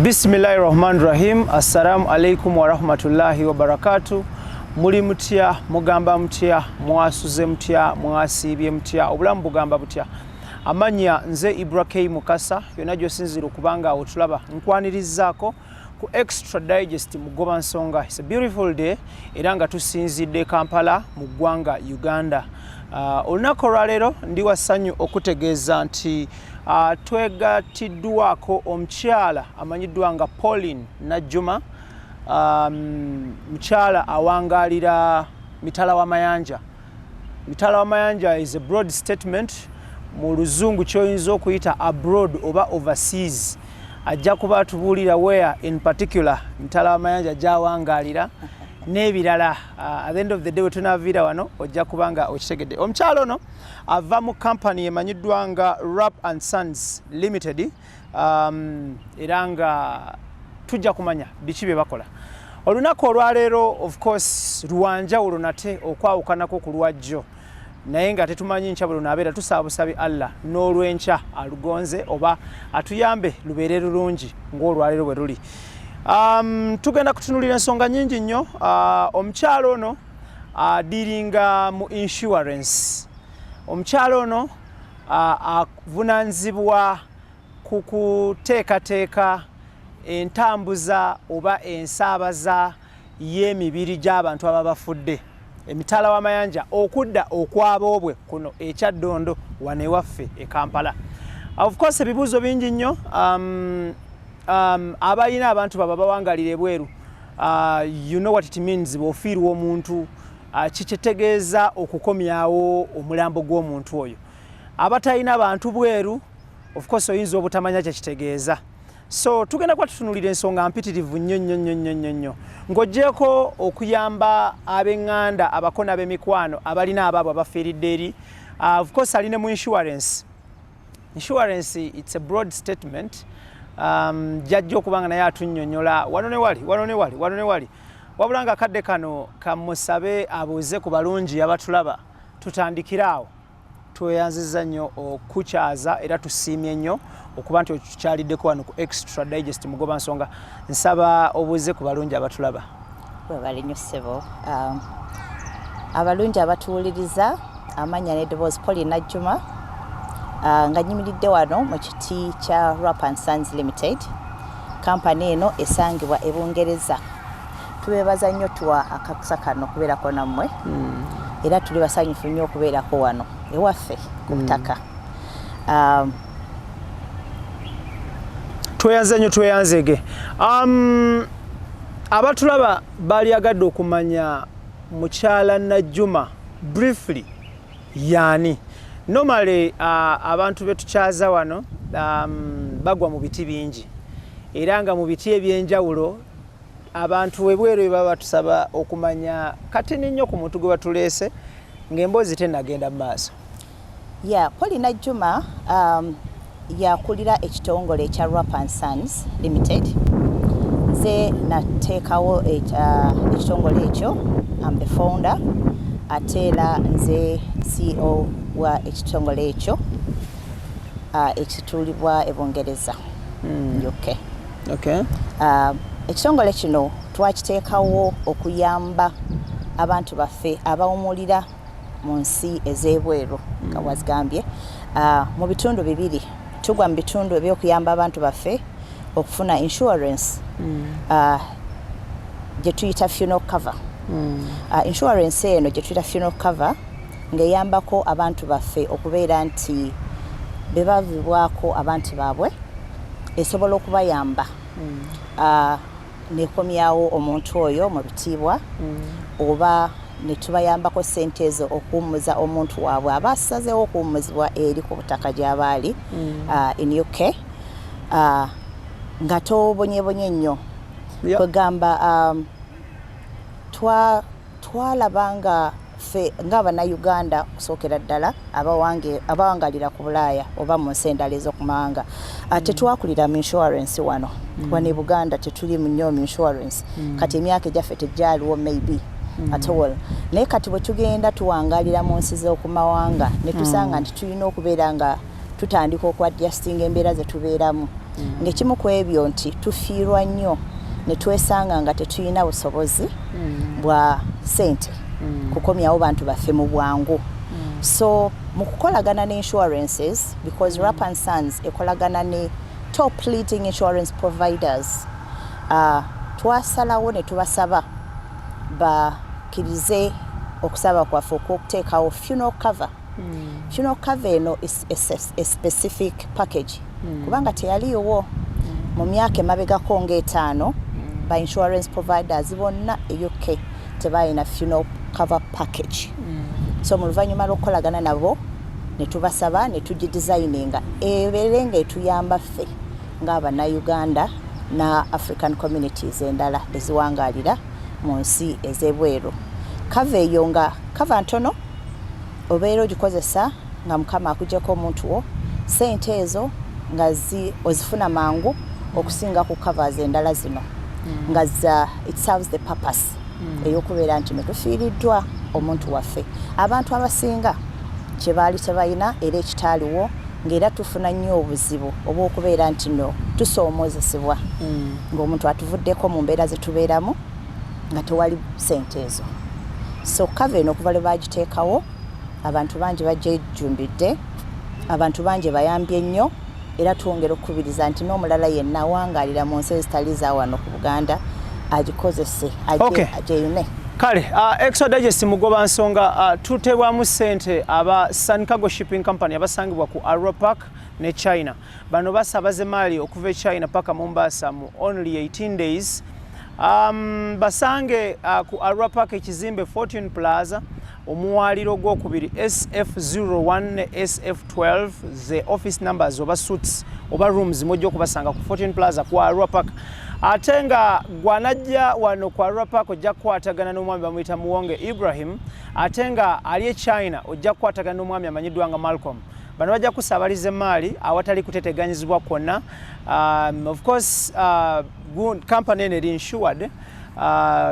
Bismillahirrahmanirrahim. Assalamu alaikum wa rahmatullahi wa barakatuh. Muli mutya, mugamba mutya, mwasuze mutya, mwasibye mutya, obulamu bugamba butya. Amanya nze IBRAH Mukasa, yonna gy'osinzira okubanga otulaba nkwanirizaako ku Extra Digest mu Goba Nsonga. It's a beautiful day era nga tusinzidde Kampala mu ggwanga Uganda. Olunaku olwaleero ndi wasanyu okutegeeza nti twegatiddwako omukyala amanyiddwa nga Paulline Najjuma, mukyala awangalira mitala w'amayanja. Mitala w'amayanja is a broad statement mu luzungu kyoyinza okuyita abroad oba overseas. Ajja kuba atubuulira where in particular mitala w'amayanja gyawangalira n'ebirala. At the end of the day wetunaviira wano ojja kubanga okitegedde. Omukyalo ono ava mu company emanyiddwa nga WOLOKOSO Sons Limited, era nga tujja kumanya biki bye bakola. Olunaku olwaleero of course luwanjawulo nate okwawukanako ku lwajjo, naye nga tetumanyi nkya bwe lunaabeera. Tusaabusabi Allah n'olwenkya alugonze oba atuyambe lubeere lulungi ng'olwaleero bwe luli. Tugenda kutunulira ensonga nyingi nnyo. Omukyalo ono adiringa mu insurance. Omukyalo ono avunaanyizibwa ku kuteekateeka entambuza oba ensaabaza y'emibiri gy'abantu ababa bafudde emitala w'amayanja okudda okwaboobwe kuno ekyaddondo wano ewaffe e Kampala. Of course ebibuuzo bingi nnyo. Abalina abantu baba bawangalira ebweru, you know what it means bw'ofiirwa omuntu, kikitegeeza okukomyawo omulambo gw'omuntu oyo. Abatalina bantu bweru of course oyinza obutamanya kyekitegeeza. So tugenda kuba tutunulira ensonga mpitirivu nnyo ng'oggyeko okuyamba ab'eŋŋanda abako n'ab'emikwano abalina abaabwe abafiiridde eri. Of course alina mu insurance. Insurance it's a broad statement. Jajja okubanga naye atunnyonnyola wano ne wali. Wabula nga kadde kano kamusabe abuuze ku balungi abatulaba tutandikiraawo. Tweyanziza nnyo okukyaza era tusiimye nnyo okuba nti okyaliddeko wano ku Extra Digest mu Goba Nsonga. Nsaba obuuze ku balungi abatulaba. Bali nnyo ssebo. Abalungi abatuwuliriza, amanya n'eddoboozi Paulline Najjuma, nga nyimiridde wano mu kiti kya WOLOKOSO Sons Limited. Kampani eno esangibwa e Bungereza. Tubeebaza nnyo tuwa akakusa kano kubeerako nammwe. Era tuli basanyufu nnyo okubeerako wano ewaffe ku butaka. Tweyanzege. Abatulaba balyagadde okumanya mukyala Najjuma briefly yaani. Normally abantu betukyaza wano bagwa mu biti bingi, era nga mu biti ebyenjawulo abantu ebweru bye baba batusaba okumanya katini nnyo ku muntu gwe batuleese ng'emboozi tennagenda mu maaso. Paulline Najjuma yakulira ekitongole ekya WOLOKOSO Sons Limited. Nze nateekawo ekitongole ekyo, I'm the founder, ate era nze CEO wa ekitongole ekyo ekitulibwa e Bungereza. UK. Okay. Ekitongole kino twakiteekawo okuyamba abantu baffe abawumulira mu nsi ez'ebweru nga wazigambye. Mu bitundu bibiri tugwa mu bitundu eby'okuyamba abantu baffe okufuna insurance gye tuyita funeral cover. Insurance eno gye tuyita funeral cover ng'eyambako abantu baffe okubeera nti bebavibwako abantu baabwe esobola okubayamba nekomyawo omuntu oyo mu bitiibwa, oba ne tubayambako ssente ezo okuwummuza omuntu waabwe aba asazeewo okuwummuzibwa eri ku butaka gy'abaali in UK, nga tobonyebonye nnyo. Kwegamba twalabanga ffe ng'Abannayuganda okusookera ddala abawangalira ku Bulaaya oba mu nsi endala ez'okumawanga, tetwakulira mu insurance wano. Wano e Buganda tetuli mu nnyo mu insurance. Kati emyaka egyaffe tegyaliwo maybe at all. Naye kati bwe tugenda tuwangalira mu nsi z'okumawanga ne tusanga nti tulina okubeera nga tutandika okuadjustinga embeera ze tubeeramu ng'ekimu ku ebyo nti tufiirwa nnyo ne twesanga nga tetulina busobozi bwa ssente kukomyawo bantu baffe mu bwangu. So mu kukolagana ne insurances, because Rapan Sons ekolagana ne top leading insurance providers, twasalawo ne tubasaba bakkirize okusaba kwaffe okuteekawo funeral cover. Funeral cover eno is a specific package kubanga teyaliyowo mu myaka emabegako ng'etaano ba insurance providers bonna e UK tebalina funeral cover package. So mu luvannyuma lw'okukolagana nabo ne tubasaba ne tugidesigninga ebeere ng'etuyamba ffe ng'abannayuganda na African communities endala eziwangaalira mu nsi ez'ebweru. Kava eyo nga kava ntono obeera ogikozesa nga mukama akuggyako omuntu wo, ssente ezo nga ozifuna mangu okusinga ku covers endala zino nga it serves the purpose ey'okubeera nti netufiiriddwa omuntu waffe. Abantu abasinga kye baali tebalina era ekitaaliwo ng'era tufuna nnyo obuzibu obw'okubeera nti no tusoomoozesebwa ng'omuntu atuvuddeko mu mbeera ze tubeeramu nga tewali ssente ezo. So kava eno okuva lwe baagiteekawo abantu bangi bagyejjumbidde, abantu bangi bayambye nnyo era twongera okukubiriza nti n'omulala yenna awangaalira mu nsi ezitali za wano ku Buganda agikozese agyeyune. Kale, Extra Digest mugoba nsonga tutebwamu ssente aba Sun Cargo Shipping Company abasangibwa ku IBRAH Park ne China. Bano basabaze maali okuva e China paka Mombasa mu only 18 days. Basange ku IBRAH Park ekizimbe Fortune Plaza omuwaliro gw'okubiri SF01 ne SF12 ze office numbers oba suites oba rooms mujja okubasanga ku Fortune Plaza ku IBRAH Park. Ate nga gwanajja wano ku IBRAH Park ojja kukwatagana n'omwami bamuyita Muwonge Ibrahim, ate nga ali e China ojja kukwatagana n'omwami amanyiddwa nga Malcolm. Bano bajja kusabaliza emaali awatali kuteteganyizibwa kwonna. Of course company eno eri insured,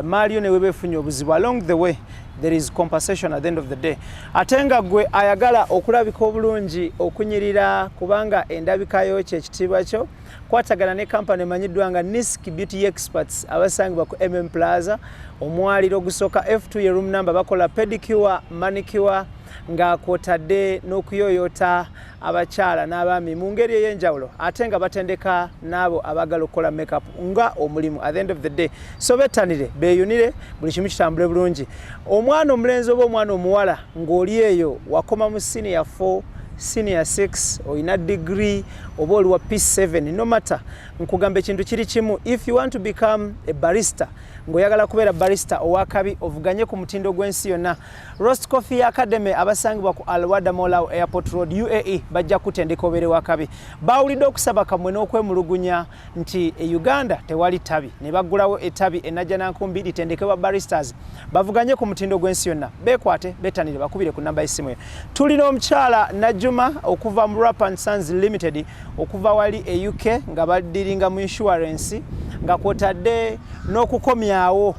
maali yo ne weba efunye obuzibu. Along the way there is compensation at the end of the day. Ate nga gwe ayagala okulabika obulungi okunyirira kubanga endabika yo kyekitiibwa kyo, kwatagana ne company emanyiddwa nga Nisk Beauty Experts abasangibwa ku MM Plaza omwaliro ogusooka F2 ye room number bakola pedicure, manicure nga kwotadde n'okuyoyota abakyala n'abaami mu ngeri ey'enjawulo ate nga batendeka n'abo abagala okukola makeup nga omulimu at the end of the day. So bettanire beeyunire buli kimu kitambule bulungi. Omwana omulenzi oba omwana omuwala ng'oli eyo wakoma mu senior 4 senior 6 oyina degree oba oli wa P7 no matter nkugamba ekintu kiri kimu, if you want to become a barista ng'oyagala kubeera barista owakabi ovuganye ku mutindo gw'ensi yonna, Roast Coffee Academy abasangibwa ku Alwada Molau Airport Road UAE bajja kutendeka obeere wakabi. Bawulidde okusaba kamwe n'okwemulugunya nti e Uganda tewali ttabi ne baggulawo ettabi enajja nankumbi litendekebwa baristas bavuganye ku mutindo gw'ensi yonna. Beekwate bettanire bakubire ku namba y'essimu eyo. Tulina omukyala Najjuma okuva mu Rapan Sons Limited okuva wali e UK nga baddiringa mu insurance nga kwotadde n'okukomyawo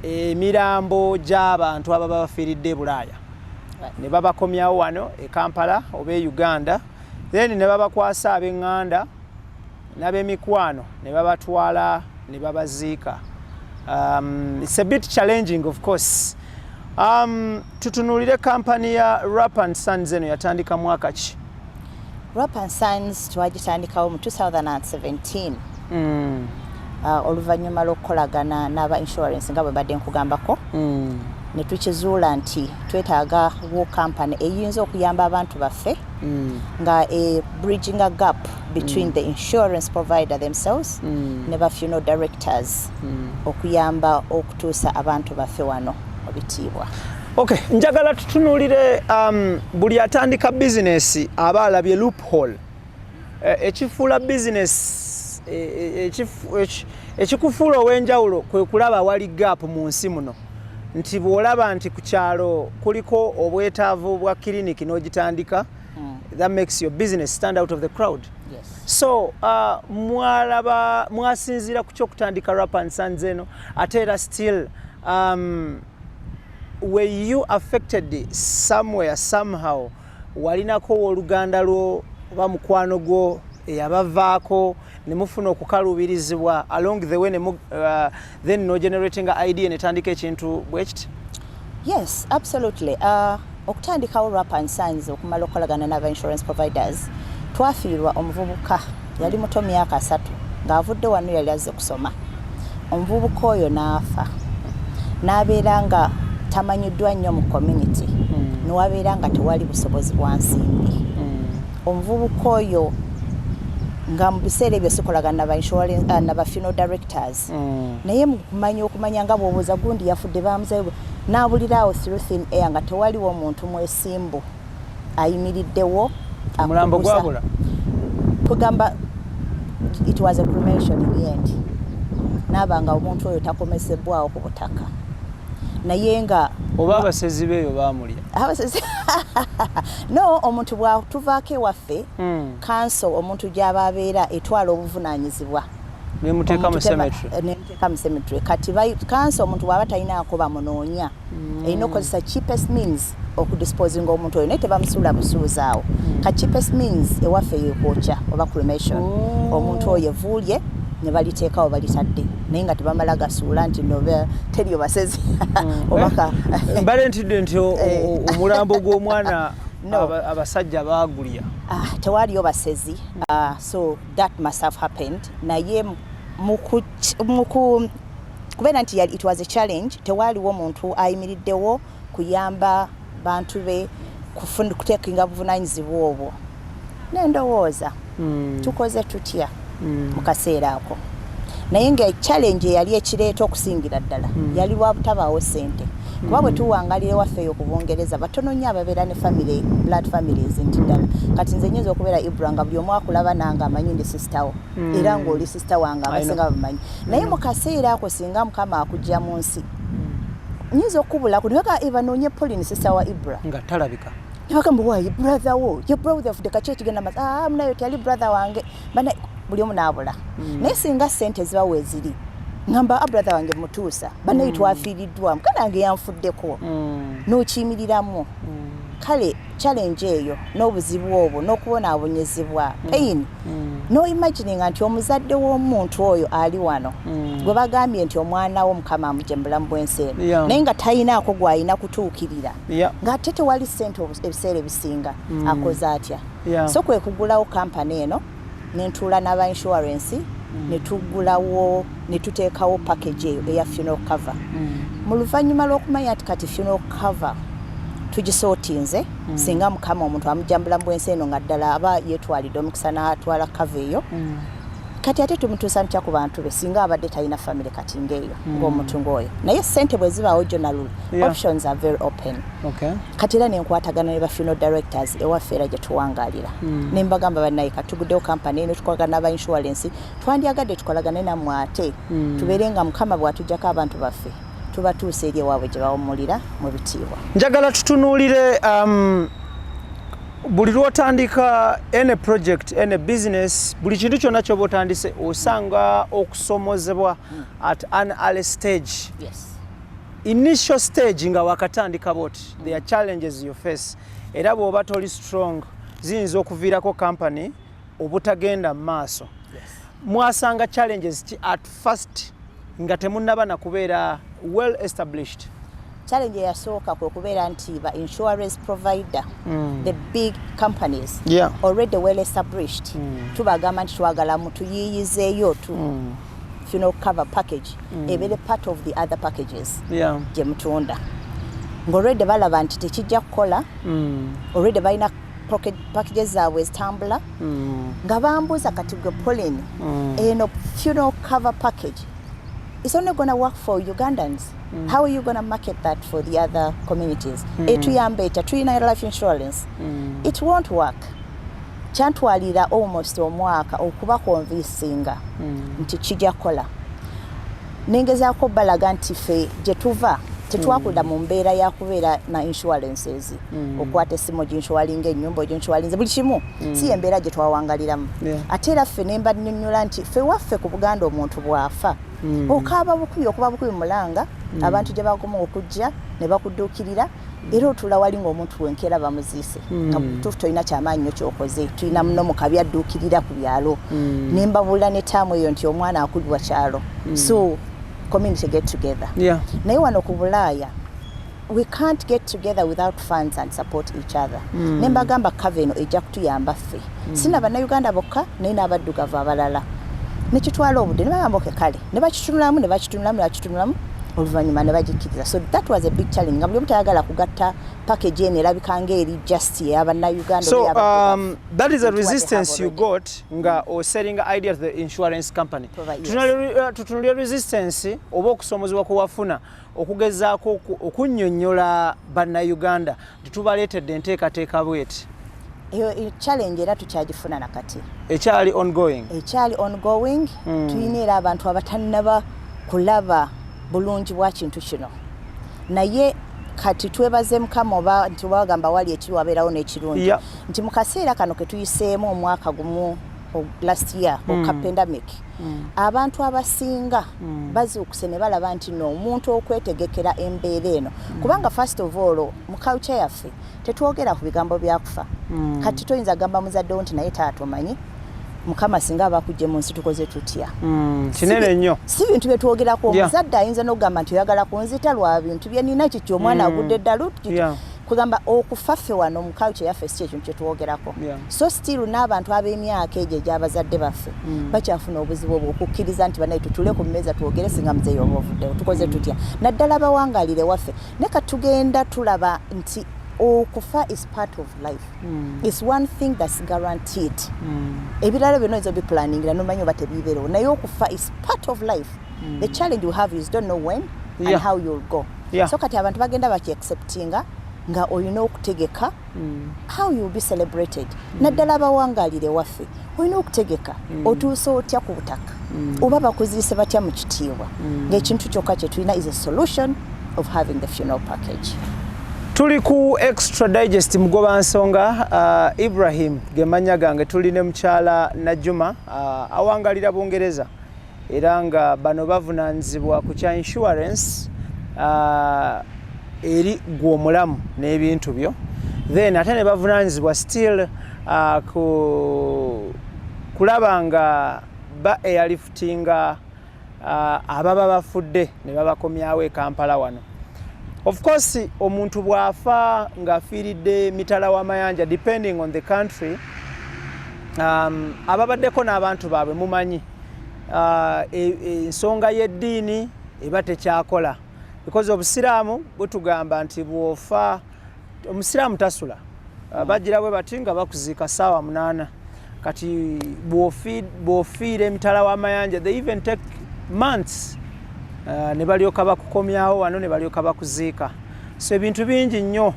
emirambo gy'abantu ababa bafiiridde e Bulaaya ne babakomyawo wano e Kampala oba e Uganda, then ne babakwasa ab'eŋŋanda n'ab'emikwano ne babatwala ne babaziika. It's a bit challenging of course. Tutunuulire kampani ya Rapan Sons eno yatandika mwaka ki? Rapan Sons twagitandikawo mu 2017 oluvannyuma lw'okukolagana n'aba insurance nga bwe badde nkugambako ne tukizuula nti twetaaga wo kampani eyinza okuyamba abantu baffe nga bridging a gap between the insurance provider themselves ne ba funeral directors okuyamba okutuusa abantu baffe wano obitiibwa. Okay, njagala tutunuulire buli atandika business aba alabye loophole ekifuula business ekikufuula ow'enjawulo kwe kulaba wali gap mu nsi muno nti bw'olaba nti ku kyalo kuliko obwetaavu bwa kiriniki n'ogitandika, that makes your business stand out of the crowd. Yes. So mwasinziira ku kyokutandika Rapan Sons eno ate era still were you affected somewhere somehow walinako oluganda lwo oba mukwano gwo eyabavaako ne mufuna okukaluubirizibwa along the way then no generating idea netandika ekintu bwe kiti? Yes, absolutely. Okutandikawo Rap & Sons okumala okukolagana n'aba insurance providers, twafiirwa omuvubuka yali muto myaka 3 ng'avudde wano yali azze kusoma. Omuvubuka oyo n'afa. N'abeera nga tamanyiddwa nnyo mu community. N'wabeera nga tewali busobozi bwa nsimbi. Omuvubuka oyo nga mu biseera ebyo sikolagana n'aba insurance n'aba funeral directors. Naye okumanya nga bw'obuuza gundi yafudde bamuzeeyo n'abuliraawo through thin air nga tewaliwo omuntu mwesimbu ayimiriddewo omulambo gwabula. Kugamba it was a cremation in the end. N'abanga omuntu oyo takomesebwawo ku butaka. Naye nga oba abasezi beeyo baamulya. No, omuntu bwatuvaako ewaffe council omuntu gy'aba abeera etwala obuvunaanyizibwa nemuteeka mu cemetery. Kati council omuntu bw'aba talinaako bamunoonya erina okukozesa cheapest means okudisposing omuntu oyo naye tebamusuula busuuzaawo. Ka cheapest means ewaffe yeekwokya oba cremation. Omuntu oyo evuulye ne baliteekawo balitadde naye nga tebamala gasuula nti noba teri basezi obaka mbalentidde nti omulambo gw'omwana abasajja baagulya. Tewaliyo basezi. So that must have happened. Naye kubeera nti it was a challenge, tewaliwo muntu ayimiriddewo kuyamba bantu be kuteekinga buvunaanyizibwa obwo. Nendowooza tukoze tutya mu kaseera ako. Naye nga challenge yali ekireeta okusingira ddala yali wa butabaawo ssente. Kuba bwe tuwangalira ewaffe eyo ku Bungereza batono nnyo ababeera ne family, blood families nti ddala. Kati nze nnyinza okubeera IBRAH nga buli omu akulaba nange amanyi ndi sister wo era ng'oli sister wange abasinga bamanyi. Naye mu kaseera ako singa Mukama akujja mu nsi nnyinza okubulako nibaga ebanoonye Paulline sister wa IBRAH nga talabika. Nibagamba waayi brother wo ye brother of the kachurch genda munayo tali brother wange bana buli omu n'abula. Naye singa ssente zibawe ziri ngamba brother wange mutuusa banayo twafiiriddwamu kanange yanfuddeko n'okiyimiriramu. Kale challenge eyo n'obuzibu obwo n'okubonaabonyezebwa pain no imagining nti omuzadde w'omuntu oyo ali wano gwe bagambye nti omwana wo Mukama amugye mu bulamu bw'ensi eno naye nga talinaako gw'alina kutuukirira ng'ate tewali ssente ebiseera ebisinga akoze atya. So kwe kugulawo kampani eno nentuula n'aba insurance ne tugulawo ne tuteekawo package eyo eya funeral cover. Mu luvannyuma lw'okumanya nti kati funeral cover tugisootinze singa Mukama omuntu amujja mu bulamu bw'ensi eno nga ddala aba yeetwalidde omukisa n'atwala cover eyo. Kati ate tumutuusa ntya ku bantu be singa abadde talina family kati ng'eyo ng'omuntu ng'oyo. Naye ssente bwe zibaawo generally options are very open. Kati era nenkwatagana ne ba funeral directors ewaffe era gye tuwangaalira ne mbagamba bannaye katuguddewo kampani eno tukolagana n'aba insurance twandyagadde tukolagane nammwe ate tubeere nga Mukama bw'atuggyako abantu baffe tubatuuse eri ewaabwe gye bawummulira mu bitiibwa. Njagala tutunuulire buli lw'otandika any project any business buli kintu kyonna ky'oba otandise osanga okusomozebwa at an early stage. Initial stage nga wakatandika boti there are challenges you face era bw'oba toli strong ziyinza okuviirako company obutagenda mu maaso. Mwasanga challenges ki at first nga temunnaba na kubeera well established? Challenge yasooka kwe kubeera nti ba insurance provider the big companies already well established tubagamba nti twagala mutuyiyizeeyo tu funeral cover package ebeere part of the other packages gye mutunda ng'already balaba nti tekijja kukola already balina packages zaabwe ezitambula nga bambuuza kati gwe Paulline eno funeral cover package it's only going to work for Ugandans. How are you going to market that for the other communities? Etuyambeta tuyina life insurance. It won't work. Kyantwalira almost omwaka okuba convincinga nti kijja kola. Ningezaako balaga nti ffe gye tuva tetwakulira mu mbeera ya kubeera na insurances okwata essimu oginswalinga ennyumba oginswalinze buli kimu si embeera gye twawangaliramu ate era ffe ne mbannyonnyola nti ffe waffe ku Buganda omuntu bw'afa okaaba bukubi okuba bukubi mulanga abantu gye bagoma okujja ne bakudduukirira era otula wali ng'omuntu wenkeera bamuziise nga tufu tolina kyamaanyi nnyo kyokoze tulina muno mu kabi adduukirira ku byalo ne mbabuulira ne taamu eyo nti omwana akulibwa kyalo so community get together naye wano ku Bulaaya we can't get together without funds and support each other ne mbagamba kava eno ejja kutuyamba ffe sina bannayuganda bokka naye n'abaddugavu abalala nekitwala obudde ne bagamba oke kale ne bakitunulamu oluvannyuma ne bagikkiriza so that was a big challenge nga buli omu tayagala kugatta package eno erabika ng'eri just y'abannayuganda so that is a resistance you got nga selling idea to the insurance company tutunulira resistance oba okusomozebwa kwe wafuna okugezaako okunnyonnyola bannayuganda tetubaleetedde enteekateeka bweti eyo challenge era tukyagifuna nakati ekyali ongoing tulina era abantu abatannaba kulaba bulungi bwa kintu kino naye kati twebaze Mukama oba nti bagamba wali ekiwabeerawo n'ekirungi nti mu kaseera kano ke tuyiseemu omwaka gumu last year oka pandemic abantu abasinga bazuukuse ne balaba nti no omuntu okwetegekera embeera eno kubanga first of all mu culture yaffe tetwogera ku bigambo byakufa kati toyinza gamba muzaddewo nti naye taatomanyi Mukama singa abakujje mu nsi tukoze tutya kinene nnyo si bintu bye twogerako omuzadde ayinza n'okugamba nti oyagala kunzita lwa bintu bye nina kiki omwana agudde ddalu kugamba okufa ffe wano mu culture yaffe si ekintu kye twogerako so still n'abantu ab'emyaka egyo egy'abazadde baffe bakyafuna obuzibu obwo okukkiriza nti banaye tutule ku mmeeza twogere singa muzeeyi oba ovuddewo tukoze tutya naddala bawangaalire waffe ne katugenda tulaba nti okufa is part of life it's one thing that's guaranteed ebirala byonna oyinza obiplanningira nomanyi oba tebiibeerewo naye okufa is part of life the challenge you have is don't know when and how you'll go so kati abantu bagenda baki-acceptinga nga olina okutegeka how you'll be celebrated naddala abawangaalire waffe olina okutegeka otuuse otya ku butaka oba bakuziise batya mu kitiibwa ng'ekintu kyokka kye tulina is a solution of having the funeral package. Tuli ku extra digest mugoba nsonga Ibrahim gemanya gange tuli ne mukyala Najjuma awangalira Bungereza era nga bano bavunanzibwa ku kya insurance eri gw'omulamu n'ebintu byo then ate ne bavunanzibwa still kulaba nga ba airliftinga ababa bafudde ne babakomyawo e Kampala wano. Of course, omuntu bwafa nga afiiridde mitala w'amayanja depending on the country ababaddeko n'abantu baabwe mumanyi ensonga y'eddiini eba tekyakola because obusiraamu butugamba nti bw'ofa omusiraamu tasula bagira bwe bati nga bakuziika ssaawa 8 kati bw'ofiira emitala w'amayanja they even take months ne balyoka bakukomyawo wano ne balyoka bakuziika so ebintu bingi nnyo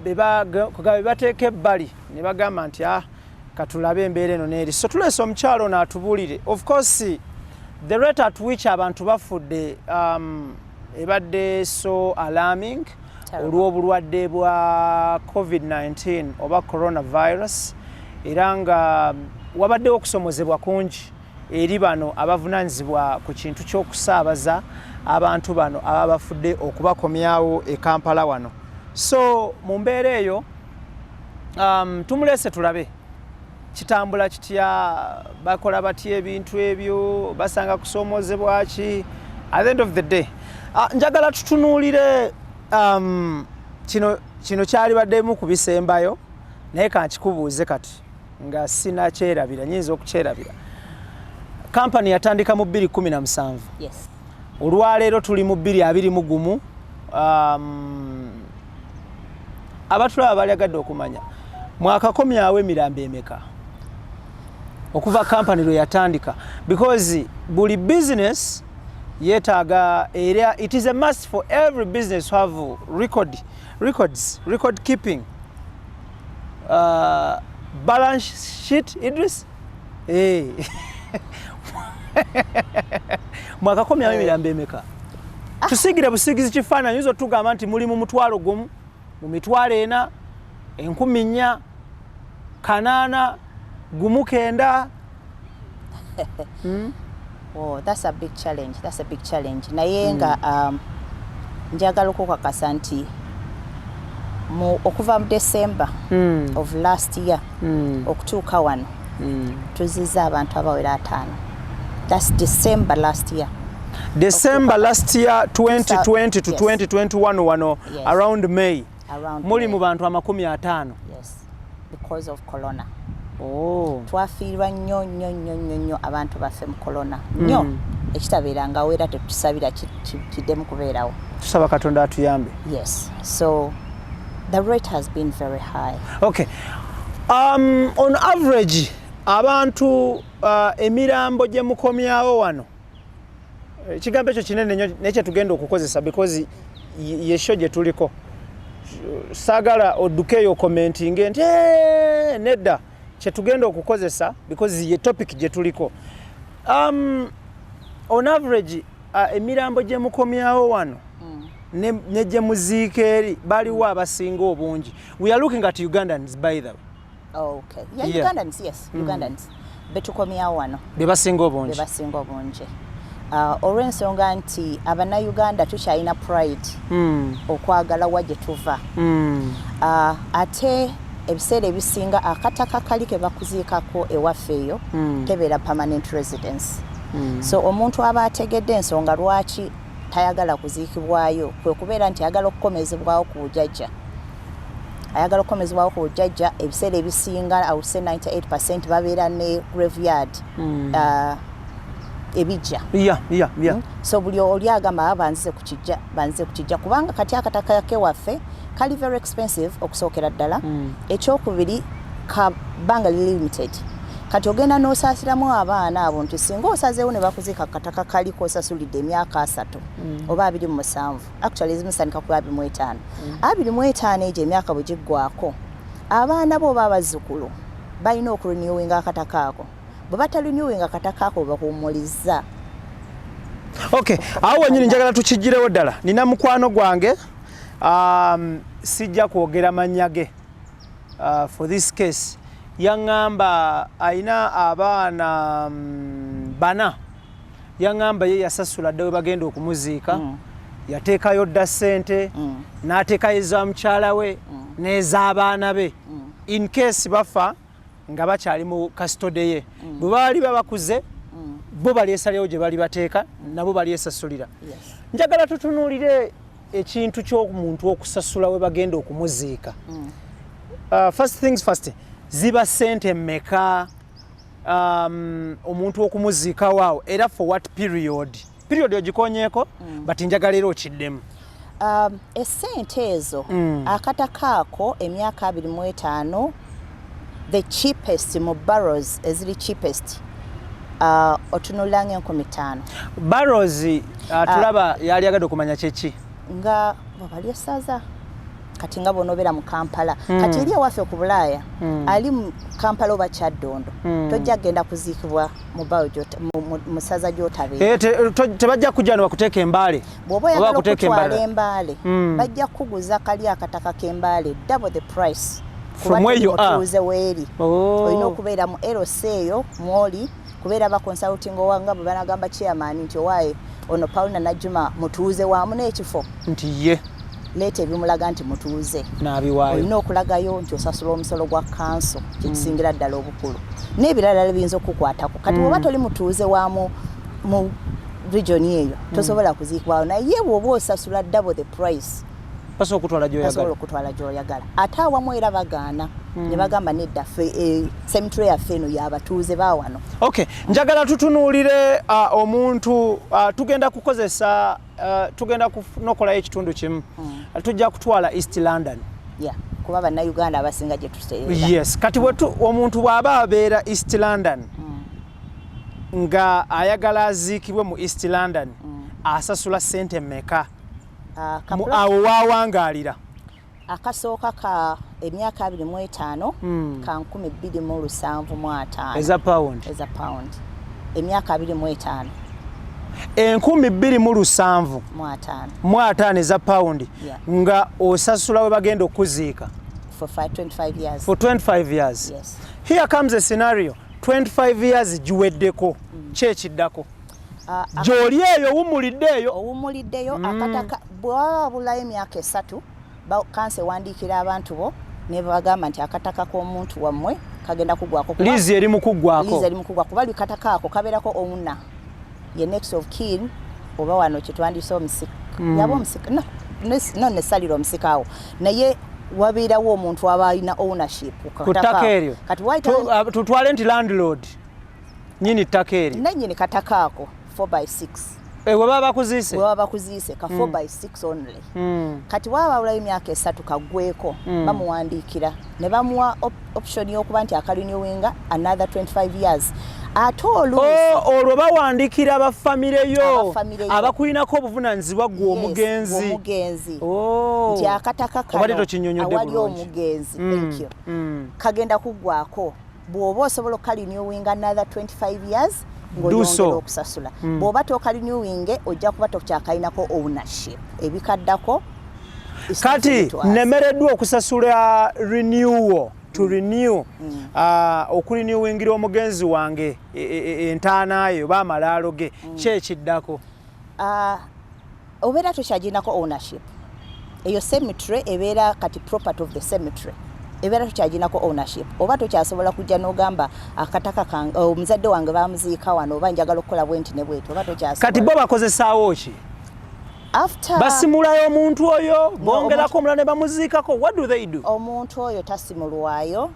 bebateeka ebbali ne bagamba nti katulabe embeera eno n'eri so tuleese omukyalo n'atubuulire of course the rate at which abantu bafudde ebadde so alarming olw'obulwadde bwa COVID-19 oba coronavirus era nga wabaddewo okusomozebwa kungi eri bano abavunanyizibwa ku kintu ky'okusaabaza abantu bano ababa bafudde okubakomyawo e Kampala wano so mu mbeera eyo tumulese tulabe kitambula kitya bakola batya ebintu ebyo basanga kusoomozebwa ki at the end of the day njagala tutunuulire kino kyali baddemu ku bisembayo naye kankikubuuze kati nga sinakyerabira nyinza okukyerabira Kampani yatandika mu 2017. Yes. Olwaleero tuli mu 2021. Abatulaba balyagadde okumanya. Mwaka komyawo emirambo emeka. Okuva kampani lwe yatandika because buli business yetaaga area it is a must for every business to have record keeping. Balance sheet Idris. Mwaka komyawo emirambo emeka. tusigire busigizi kifaananyi izo tugamba nti muli mu mutwalo gumu mu mitwalo ena 14 kanaana gumu kenda. Oh, that's a big challenge. Naye nga njagala okukakasa nti okuva mu December of last year okutuuka wano tuzizza abantu abawera 5. That's December last year. December last year 2020 to 2021 wano around May. Muli mu bantu 50. Yes, because of corona. Oh. Twafiirwa nnyo abantu baffe mu corona. Nnyo ekitabeeranga wera tetusabira kiddemu kubeerawo. Tusaba Katonda atuyambe. Yes. So the rate has been very high. Okay. On average abantu emirambo gye mukomyawo wano ekigambo ekyo kinene nnyo nekye tugenda okukozesa because yesho gye tuliko. Sagala oddukeyo commenting nti nedda kye tugenda okukozesa because ye topic gye tuliko. On average emirambo gye mukomyawo wano ne gye muziika eri baliwo abasinga obungi. We are looking at Ugandans by the way. Oh, okay. Yeah, Ugandans, yes. Ugandans. Betukomyawo wano. Be basinga obungi. Olw'ensonga nti abannayuganda tukyalina pride okwagala wa gye tuva. Ate ebiseera ebisinga akataka kali ke bakuziikako ewaffe eyo kebeera permanent residence. So omuntu aba ategedde ensonga lwaki tayagala kuziikibwayo kwe kubeera nti ayagala okukomezebwawo ku bujjajja. Ebiseera ebisinga I would say 98% babeera ne graveyard ebijja. Yeah. So buli oli agamba banzize kukijja kubanga kati akataka ke waffe kali very expensive okusookera ddala. Ekyokubiri kabanga limited. Kati ogenda n'osaasiramu abaana abo nti singa osazeewo ne bakuziika kataka kali kosasulidde emyaka 3 oba 27. Actually ezimusandika ku 25. 25 egyo emyaka bwe giggwako abaana bo baba bazzukulu balina okurenewinga akataka ako. Bwe batarenewinga akataka ako bakuwumulizza. Okay, awo wenyini njagala tukigirewo ddala. Nina mukwano gwange sijja kwogera mannya ge for this case. Yangamba aina abaana 4 yangamba ye yasasula ddawe bagenda okumuziika yateekayo dda ssente n'ateekayo eza mukyala we n'ez'abaana be in case bafa nga bakyali mu custody ye. Bwe baali babakuze bo balyesalirawo gye bali bateeka nabo balyesasulira. Njagala tutunuulire ekintu ky'omuntu okusasula we bagenda okumuziika. First things first, ziba sente mmeka omuntu okumuziika waawo era for what period ogikonyeeko but njagala era okiddemu. Essente ezo akataka ako emyaka 25 the cheapest mu barrels eziri cheapest otunulanga 15,000. Barrels tulaba yali agadde okumanya kyeki nga babalye saza kati nga bonobeera mu Kampala kati eri ewaffe ku Bulaaya ali mu Kampala oba Kyaddondo tojja genda kuziikibwa mu saza gy'otabeera. Tebajja kujja no bakuteeka Embaale. Bw'oba oyagala okutwala Embaale bajja kukuguza kali akataka k'Embaale double the price from where you are. Weeri olina okubeera mu LC eyo mwoli kubeera ba consulting owanga bwe banagamba chairman nti owaaye ono Paulline Najjuma mutuuze waamu n'ekifo nti ye leeta ebimulaga nti mutuuze n'abiwaayo. Olina okulagayo nti osasula omusolo gwa kanso kyekisingira ddala obukulu n'ebirala biyinza okukwatako kati bw'oba toli mutuuze waamu mu region eyo tosobola kuziikwawo naye bw'oba osasula double the price basobola okutwala gy'oyagala. Ate awamu era bagaana ne bagamba nedda cemetery yaffe eno y'abatuuze ba wano. Okay, njagala tutunuulire omuntu tugenda kukozesa tugenda kunokolayo ekitundu kimu tujja kutwala East London. Kuba bannayuganda abasinga gye tuseera. Yes, kati omuntu bw'aba abeera East London nga ayagala aziikibwe mu East London asasula ssente mmeka awo waawangaalira? Akasooka ka emyaka 25 ka 2,275 eza pound. Emyaka 25 2,207 mwataano za paundi nga osasula we bagenda okuziika for 25 years. For 25 years. Yes. Here comes a scenario. 25 years giweddeko. Kyekiddako. Gy'oli eyo owummuliddeeyo. Owummuliddeeyo akataka bw'aba bulayo emyaka 3 kanse wandiikira abantu bo ne bagamba nti akataka k'omuntu wammwe kagenda kuggwako. Liizi eri mu kuggwako. Liizi eri mu kuggwako. Kuba kataka ako kabeerako owuna. Ye next of kin oba wano kyetwandise omusika. Yaba omusika. No necessarily omusika awo. Naye wabeerawo omuntu aba alina ownership ku ttaka eryo. Kati tutwale nti landlord nyini ttaka eryo. Nannyini kataka ako 4/6. Weba bakuziise? Weba bakuziise ka 4/6 only. Kati waba awulayo emyaka 3 kaggweeko bamuwandiikira ne bamuwa option y'okuba nti akalinywinga another 25 years. Ate olwo bawandiikira abafamire yo abakulinako obuvunaanyizibwa gwe omugenzi. Nti akataka kano awali omugenzi kagenda kuggwako bw'oba osobola okalinywinga another 25 years ng'oyongera okusasula. Bw'oba tokalinywinge ojja kuba tokyakalinako ownership ebikaddako. Kati nemereddwa okusasula renewal to renew okulinywingira omugenzi wange entaanaayo oba amalaalo ge kyekiddako. Obeera tokyaginako ownership. Eyo cemetery ebeera kati property of the cemetery. Ebeera tokyaginako ownership. Oba tokyasobola kujja n'ogamba akataka kange omuzadde wange bamuziika wano oba njagala okukola bwenti ne bweti oba tokyasobola. Kati bo bakozesaawo ki? Basimulayo omuntu oyo bongerako omulala ne bamuziikako. What do they do? Omuntu oyo tasimulwayo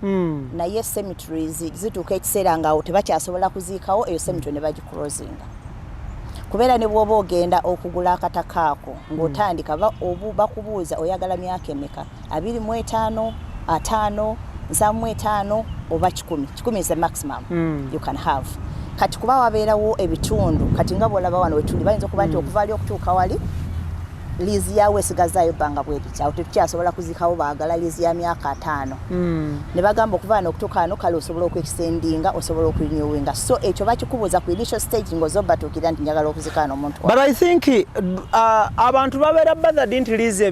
naye cemeteries zituuka ekiseera ngaawo tebakyasobola kuziikawo eyo cemetery ne bagiclosinga. Kubeera ne bw'oba ogenda okugula akataka ako ng'otandika bakubuuza oyagala myaka emeka 25, 5, 75 oba 10. 10 is the maximum you can have. Kati kuba wabeerawo ebitundu kati nga bw'olaba wano wetuli bayinza okuba nti okuvaali okutuuka wali liizi yawe esigazaayo ebbanga bw'etyo awo tekyasobola kuzikawo baagala liizi ya myaka 5 ne bagamba okuva wano okutuuka wano kale osobola okwekisendinga osobola okulinyowinga so ekyo bakikubuuza ku initial stage ng'ozobatuukira nti njagala okuzika wano omuntu but I think abantu babeera bothered nti liizi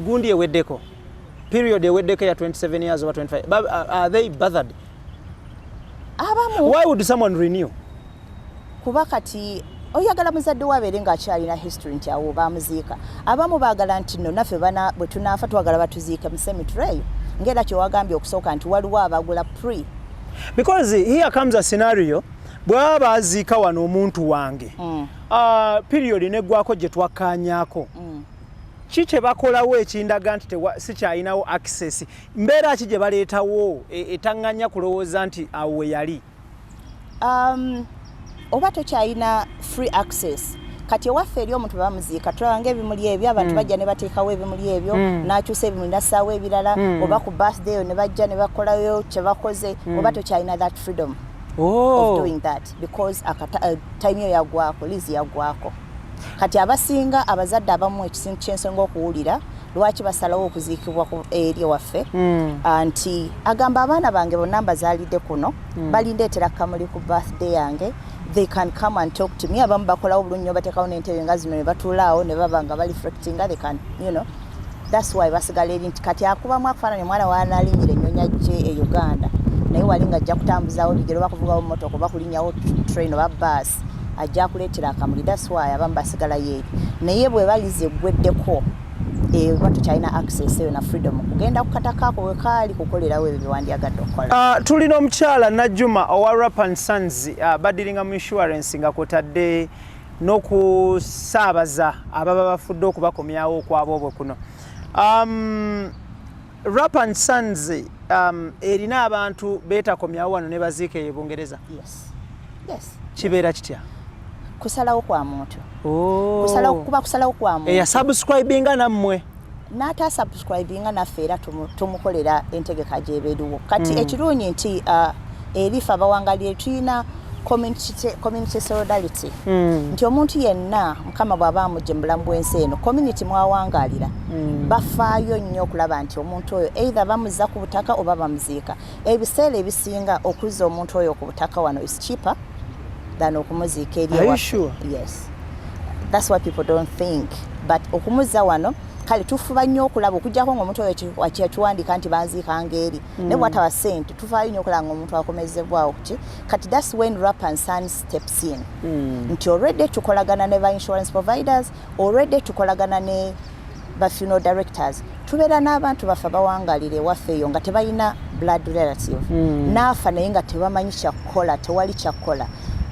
gundi eweddeko period eweddeko ya 27 years over 25 are they bothered? Why would someone renew? Kuba kati oyagala muzadde wabeere ng'akyalina history nti awo bamuziika. Abamu baagala nti nno naffe bwe tunaafa twagala batuziika mu cemetery eyo ng'era kye wagambye okusooka nti waliwo abagula pre. Because here comes a scenario bw'aba baziika wano omuntu wange period neggwako gye twakkaanyaako kiki bakolawo ekindaga nti sikyalinawo access mbeera ki gye baleetawo etaŋŋanya kulowooza nti awo we yali oba tokyalina free access kati ewaffe eri omuntu bamuziika tulaba ng'ebimuli ebyo abantu bajja ne bateekawo ebimuli ebyo n'akyusa ebimuli nassaawo ebirala oba ku birthday eyo ne bajja ne bakolayo kye bakoze oba tokyalina that freedom of doing that because time eyo yaggwako liizi yaggwako. Kati abasinga abazadde abamu ekisinga ky'ensonga okuwulira lwaki basalawo okuziikibwa eri waffe nti agamba abaana bange bonna mbazaalidde kuno balindeetera kamuli ku birthday yange they can come and talk to me. Abamu bakolawo bulungi nnyo bateekawo n'entebe nga zino ne batuulaawo ne baba nga balifrectinga they can that's why basigala eri nti kati akubamu akufaananya omwana waanalinnyira ennyonyi gye e Uganda naye wali ng'ajja kutambuzaawo ligero bakuvugawo mmotoka oba kulinnyawo train oba baasi ajja kuleetera akamuli. That's why abamu basigala yeeri naye bwe balize eggweddeko oba tukyalina access eyo na freedom kugenda kukataka ako wekaali kukolerawo ebyo byewandyagadde okukola. Tulina omukyala Najjuma owa Rap and Sons badiringa mu insurance nga kwotadde n'okusaabaza ababa bafudde okubakomyawo okwabo obwe kuno. Rap and Sons erina abantu beetakomyawo wano ne baziika eyo Bungereza. Yes. Kibeera kitya? Kusalawo kwa muntu. Kusalawo kwa muntu. Eya subscribinga nammwe. N'ata subscribinga naffe era tumukolera entegeka gy'eberiwo. Kati ekirungi nti erifa abawangalire tulina community solidarity. Nti omuntu yenna Mukama bw'aba amugye mu bulamu bw'ensi eno community mwawangalira bafaayo nnyo okulaba nti omuntu oyo either bamuzza ku butaka oba bamuziika. Ebiseera ebisinga okuzza omuntu oyo ku butaka wano is cheaper than okumuziika eri Are you sure? Yes. That's what people don't think. But okumuzza wano kale tufuba nnyo okulaba okujjako ng'omuntu oyo wakiwandika nti banziika ngeri ne bw'ataba ssente tufaayo nnyo okulaba ng'omuntu akomezebwawo ki kati that's when Rap and Son steps in nti already tukolagana ne ba insurance providers already tukolagana ne ba funeral directors tubeera n'abantu baffe bawangalire waffe eyo nga tebalina blood relative naafa naye nga tebamanyi kyakukola tewali kyakukola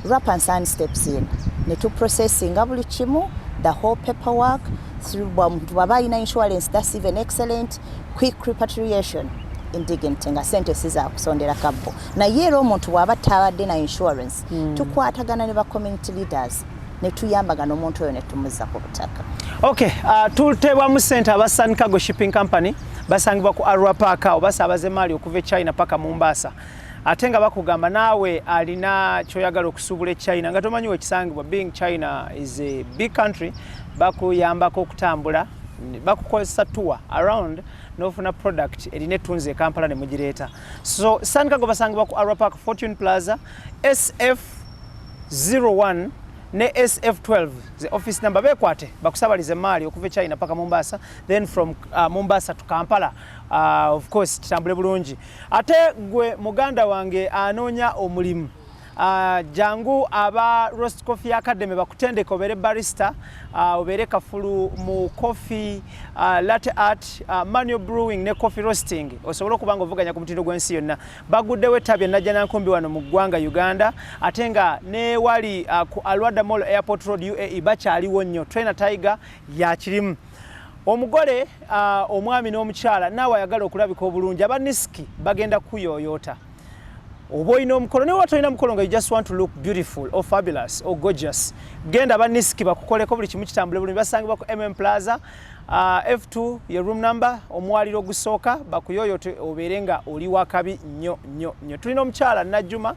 Rap and Son steps in ne tuprocessinga buli kimu the whole paperwork Wabaina insurance, that's even excellent. Quick repatriation in dignity nga sente siza kusondera kabbo. Na yero omuntu waba tawadde na insurance. Tukwatagana ne ba community leaders. Ne tuyambagana omuntu oyo ne tumuza ku butaka. Okay, tultebwa mu center aba Sun Cargo Shipping Company basangibwa ku Arua Park obasabaze mali okuva China paka Mombasa. Ate nga bakugamba naawe alina kyoyagala okusubula China nga tomanyiwe ekisangibwa being China is a big country bakuyambako okutambula bakukozesa tour around n'ofuna product erina ettunze Kampala ne mugireeta so Sun Cargo basangibwa ku Arua Park Fortune Plaza SF01 ne SF12 the office number bekwate bakusabalize mali okuva China paka Mombasa then from Mombasa to Kampala of course kitambule bulungi ate gwe muganda wange anonya omulimu jangu aba Roast Coffee Academy bakutendeka obere barista obere kafulu mu coffee latte art manual brewing ne coffee roasting osobola kubanga ovuganya ku mutindo gwensi yonna baguddewe tabya najja nankumbi wano mu ggwanga Uganda atenga ne wali ku Alwada Mall Airport Road UAE bakyaliwo nnyo Trainer Tiger ya kirimu omugole omwami n'omukyala nawe ayagala okulabika obulungi abaniski bagenda kuyoyota oboyina omukolo ne watolina mukolo nga you just want to look beautiful or fabulous or gorgeous genda abaniski bakukoleko buli kimu kitambule bulungi basangibwa ku Plaza F2 ye room number omwaliro ogusooka bakuyoyote obeerenga oli wakabi nnyo tulina omukyala Najjuma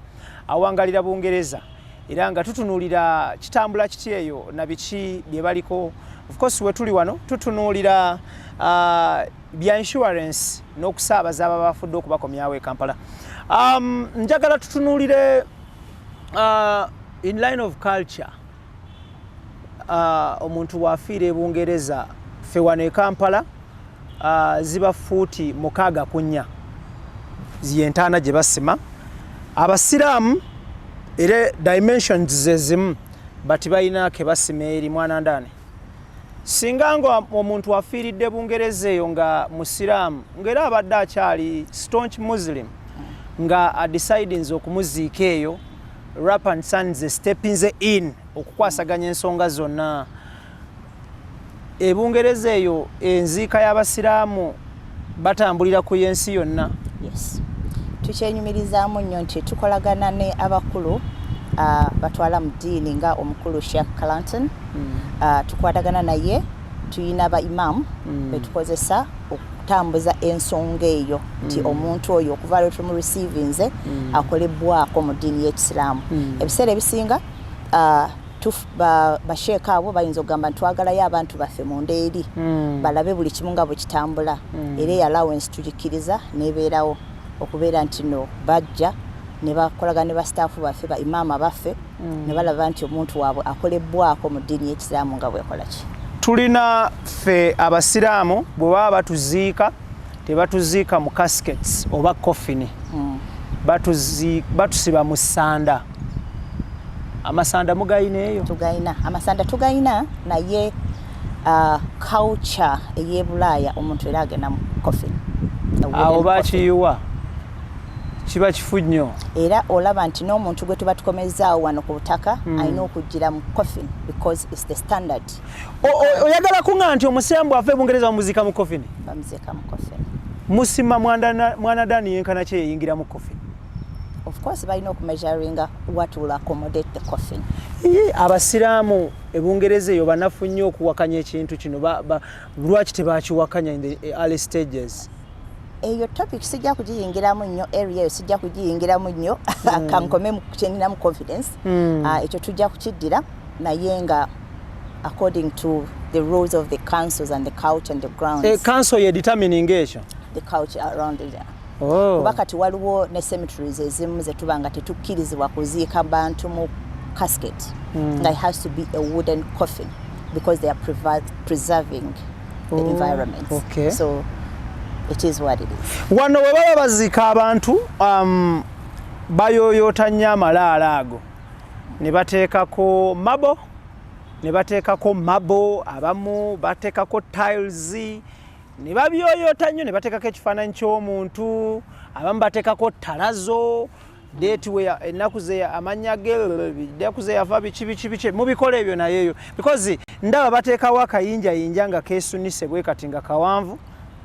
awangalira Bungereza era nga tutunuulira kitambula kiti eyo na biki bye baliko of course we tuli wano tutunuulira bya insurance n'okusaabaza aba bafudde okubakomyawo e Kampala njagala tutunuulire in line of culture omuntu wafiira e Bungereza ffe wano e Kampala ziba fuuti 64 ziyentaana gye basima abasiraamu era dimensions zezimu bati balina ke basima eri mwana ndani singa ngo omuntu wafiiridde Bungereza eyo nga musiraamu ngera abadde akyali staunch muslim nga deciding okumuziika eyo Rap and Son stepping in okukwasaganya ensonga zonna e Bungereza eyo enziika y'abasiraamu batambulira ku yensi yonna yes tukyenyumirizaamu nnyo nti tukolagana ne abakulu batwala mu ddiini nga omukulu Sheikh Clanton tukwatagana naye tuyina ba imam betukozesa okutambuza ensonga eyo nti omuntu oyo okuva lwe tumu receivinze akolebwako mu ddiini y'ekisiraamu ebiseera ebisinga basheeka abo bayinza okugamba ntwagalayo abantu baffe mu ndeeri balabe buli kimu nga bwe kitambula era allowance tugikkiriza nebeerawo okubeera nti no bajja ne bakolagana ne bastaafu baffe ba imaama baffe ne balaba nti omuntu waabwe akolebwako mu ddiini y'ekisiraamu nga bwekola ki tulina ffe abasiraamu bwe baba batuziika tebatuziika mu caskets oba coffin batusiba mu ssanda amasanda mugayina eyo tugayina amasanda tugayina naye culture ey'Ebulaaya omuntu era agenda mu coffin awo bakiyuwa kiba kifu nnyo era olaba nti n'omuntu gwe tuba tukomezaawo wano ku butaka alina okujjira mu coffin because it's the standard oyagala kuŋŋa nti omusiraamu bw'afa e Bungereza bamuziika mu coffin bamuziika mu coffin musima mwanadaani yenkana ki eyingira mu coffin of course balina okumeasuringa what will accommodate the coffin abasiraamu e Bungereza eyo banafu nnyo okuwakanya ekintu kino lwaki tebakiwakanya in the early stages eyo topic sijja kugiyingiramu nnyo area eyo sijja kugiyingiramu nnyo kankome mu kyeninamu confidence ekyo tujja kukiddira naye nga according to the rules of the councils and the culture and the grounds council ye determining ekyo the culture around it kuba kati waliwo ne cemeteries ezimu zetuba nga tetukkirizibwa kuziika bantu mu casket nga it has to be a wooden coffin because they are preserving the environment. Okay. So it is what it is. Wano we baba bazika abantu bayoyota nnyo amalaala ago ne bateekako mabo ne bateekako mabo abamu bateekako tiles ne babyoyota nnyo ne bateekako ekifaananyi ky'omuntu abamu bateekako talazo date where ennaku ze amanya ge ennaku ze yafa bichi mubikola ebyo nayeyo because ndaba bateekawo akayinja nga keesunise bwe kati nga kawanvu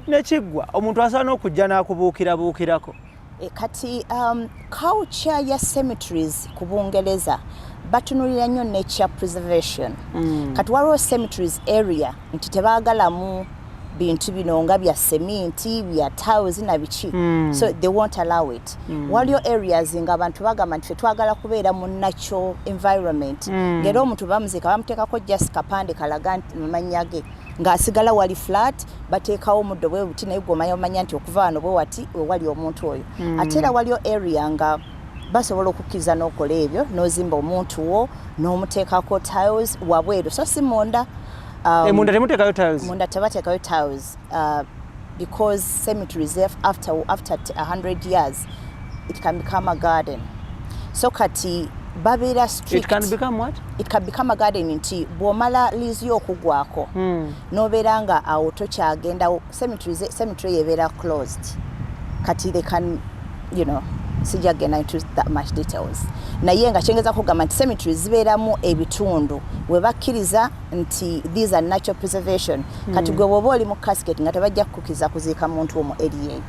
nekiggwa omuntu asaana okujja n'akubuukirako kati culture ya cemeteries ku Bungereza batunulira nnyo nature preservation. Kati waliwo cemeteries area nti tebaagalamu bintu bino nga bya sementi bya tiles na biki so they won't allow it. Waliyo areas nga abantu bagamba nti twagala kubeera mu natural environment ngero omuntu bamuzika bamuteekako just kapande kalaga nti mumanya ge ng'asigala wali flat bateekawo omuddo bwe buti naye gw'omanya nti okuva wano bwe wati wali omuntu oyo ate era waliyo area nga basobola okukkiriza n'okola ebyo n'ozimba omuntu wo n'omuteekako tiles wabweru so si munda munda temuteekayo tiles munda tebateekayo tiles because cemeteries after 100 years it can become a garden so kati babeera strict. It can become what? It can become a garden nti bw'omala liizi y'okugwako n'obeera nga awo tokyagenda cemetery ebeera closed kati they can you know sijagenda into that much details naye nga kyengeza kugamba nti cemeteries zibeeramu ebitundu we bakkiriza nti these are natural preservation kati gwe bw'oba oli mu casket nga tebajja kukkiriza kuziika muntu omwo area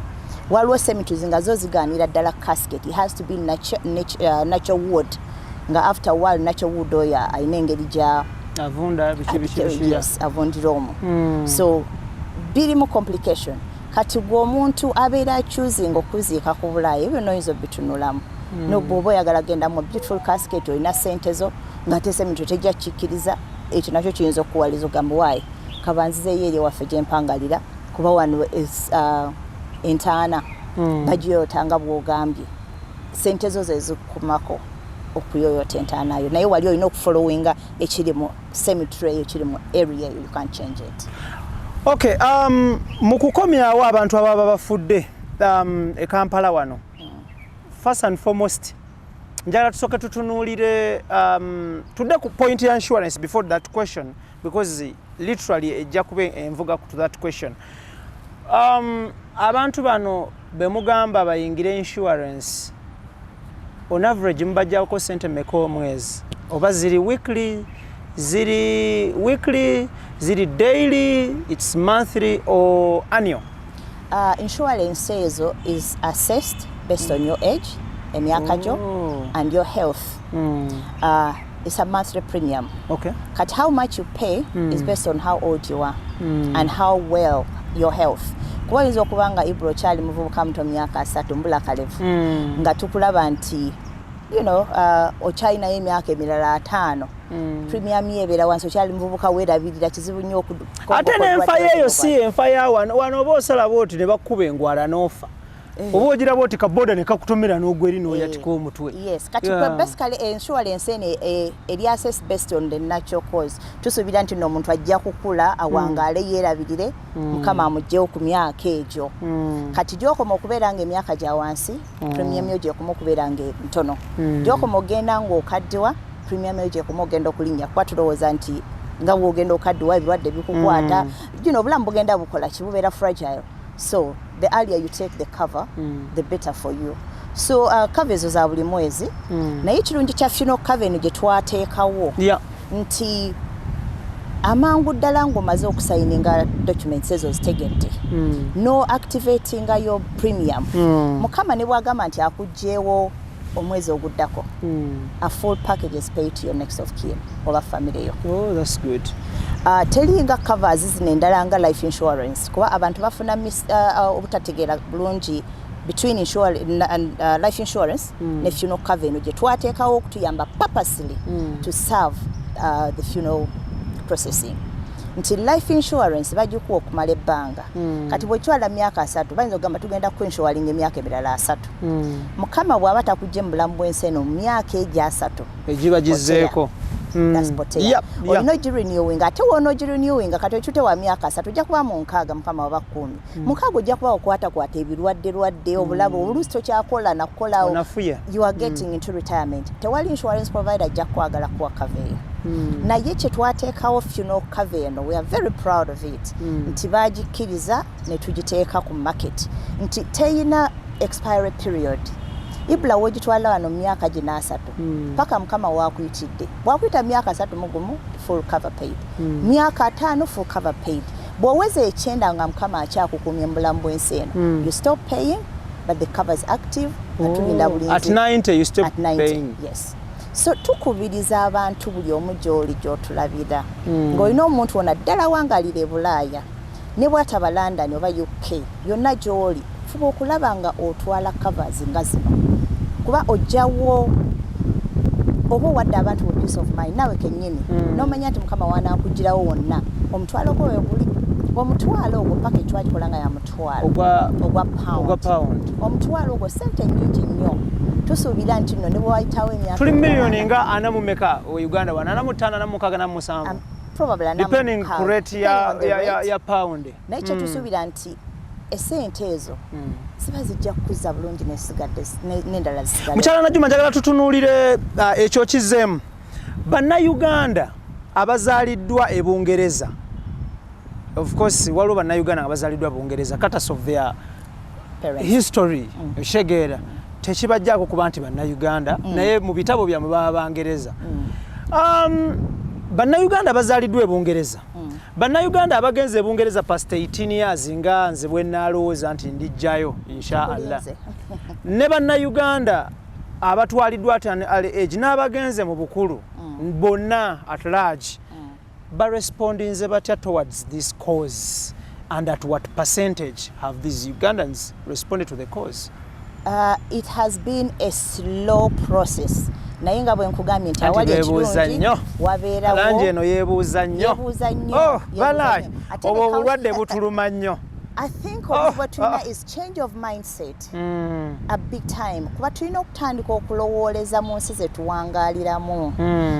waliwo cemeteries nga zo zigaanira ddala casket it has to be natural wood nga after while natural wood oyo ayina engeri gya avunda biki yes avundira omwo so birimu complication kati gw'omuntu abeera choosing okuziika ku Bulaaya ebyo noyinza obitunulamu n'obw'oba oyagala genda mu beautiful casket olina ssente zo nga te cemetery tejja kikkiriza ekyo nakyo kiyinza okuwaliza ogamba waayi kabanzizeeyo eri ewaffe gye mpangalira kuba wano entaana bagiyoyota bw'ogambye ssente zo ze zikumako okuyoyota entaana yo naye wali olina okufollowinga ekiri mu cemetery ekiri mu area you can't change it. Okay, mu kukomyawo abantu ababa bafudde e Kampala wano first and foremost njala tusooke tutunuulire tudde ku point ya insurance before that question because literally ejja kuba envuga to that question. Abantu bano bemugamba bayingire insurance on average mbajjako sente mmeka omwezi oba ziri weekly ziri daily it's monthly or annual? Insurance ezo is assessed based on your age emyaka gyo and your health. It's a monthly premium. Okay. But how much you pay is based on how old you are and how well your health. Kuba yinza okuba nga IBRAH kyali muvubuka muto myaka 3 mbula kalevu nga tukulaba nti you know okyalinayo emyaka emirala 5 premium yebeera wansi okyali muvubuka weerabirira kizibu nnyo ate n'enfa yeeyo si enfa ya wano oba osalaba oti ne bakkuba engwala n'ofa oba ogiraba oti kaboda ne kakutomera n'ogweri n'oyatika omutwe. Yes kati basically insurance eri assessed based on the natural cause tusuubira nti n'omuntu ajja kukula awangaale yeerabirire mukama amugyewo ku myaka egyo kati gy'okoma okubeera nga emyaka gya wansi premium yo gyekoma okubeera nga ntono gy'okoma ogenda ng'okaddiwa premium yo gyekoma ogenda okulinnya kuba tulowooza nti nga bw'ogenda okaddiwa ebirwadde bikukwata obulamu bugenda bukola kibubeera fragile. So the earlier you take the cover, the better for you. So cover ezo za buli mwezi naye ekirungi kya funeral cover eno gye twateekawo nti amangu ddala ng'omaze okusayininga documents ezo zitegedde no activating your premium mukama ne bw'agamba nti akuggyeewo omwezi oguddako a full package is paid to your next of kin oba family yo. Oh, that's good. Telinga covers zino endala nga life insurance kuba abantu bafuna obutategeera bulungi between life insurance ne funeral cover eno gye twateekawo okutuyamba purposely to serve the funeral processing. Nti life insurance bagikuwa okumala ebbanga kati bw'ekiwala myaka 3 bayinza okugamba tugenda ku insuring emyaka emirala 3 mukama bw'aba takujje mu bulamu bw'ensi eno mu myaka egya 3 egiba gizzeeko that's potea olino girenewing ate wono girenewing kati ekute wa myaka 3 ojja kuba mu nkaaga mukama wa 10 mukaaga ojja kuba kwata ebirwadde obulabo olusi tokyakola nakola you are getting into retirement tewali insurance provider ajja kwagala kuwa cover naye kye twateekawo funeral cover eno we are very proud of it nti baagikiriza ne tugiteeka ku market nti teyina expiry period IBRAH wogitwala wano myaka ginasatu paka mukama wakuyitidde bwakuyita myaka 3 mugumu full cover paid myaka 5 full cover paid bwoweze ekyenda nga mukama akyakukumya embulamu bw'ensi eno you stop paying but the cover is active atulinda bulinzi at 90 you stop paying yes so tukubiriza abantu buli omu gy'oli gy'otulabira ng'olina omuntu wona ddala wangalira Bulaaya ne bw'ataba London oba UK yonna gy'oli fuba okulaba nga otwala covers nga zino kuba ojjawo oba wadde abantu mu peace of mind nawe kennyini n'omanya nti mukama wanaakugirawo wonna omutwalo gwo webuli omutwalo ogwo paka ekywagikola nga yamutwalo ogwa pound omutwalo ogwo sente nnyingi nnyo tusuubira nti nno ne bwewayitawo emyaka tuli miliyoni nga 4 mu meka Uganda 45 probably depending ku rate ya pound naye kye tusuubira nti esente ezo ziba zijja kuzza bulungi nesigadde n'endala zisigadde. Mukyala Najjuma njagala tutunuulire ekyo kizeemu bannayuganda abazaaliddwa e Bungereza. Of course waliwo bannayuganda abazaaliddwa Bungereza cut of their history shegeera tekibajjaako kuba nti bannayuganda naye mu bitabo byammwe baba Bangereza. Bannayuganda abazaaliddwa e Bungereza bannayuganda abagenze e Bungereza past 18 years nga nze bwe nalowooza nti ndijjayo inshallah ne bannayuganda abatwaliddwa at an early age n'abagenze mu bukulu bonna at large barespondinze batya towards this cause and at what percentage have these Ugandans responded to the cause? It has been a slow process. Naye nga bwe nkugambye nti awali ekirungi wabeerawo langi eno yeebuuza nnyo balaayi obwo obulwadde butuluma nnyo. I think what tulina is change of mindset a big time kuba tulina okutandika okulowooleza mu nsi ze tuwangaaliramu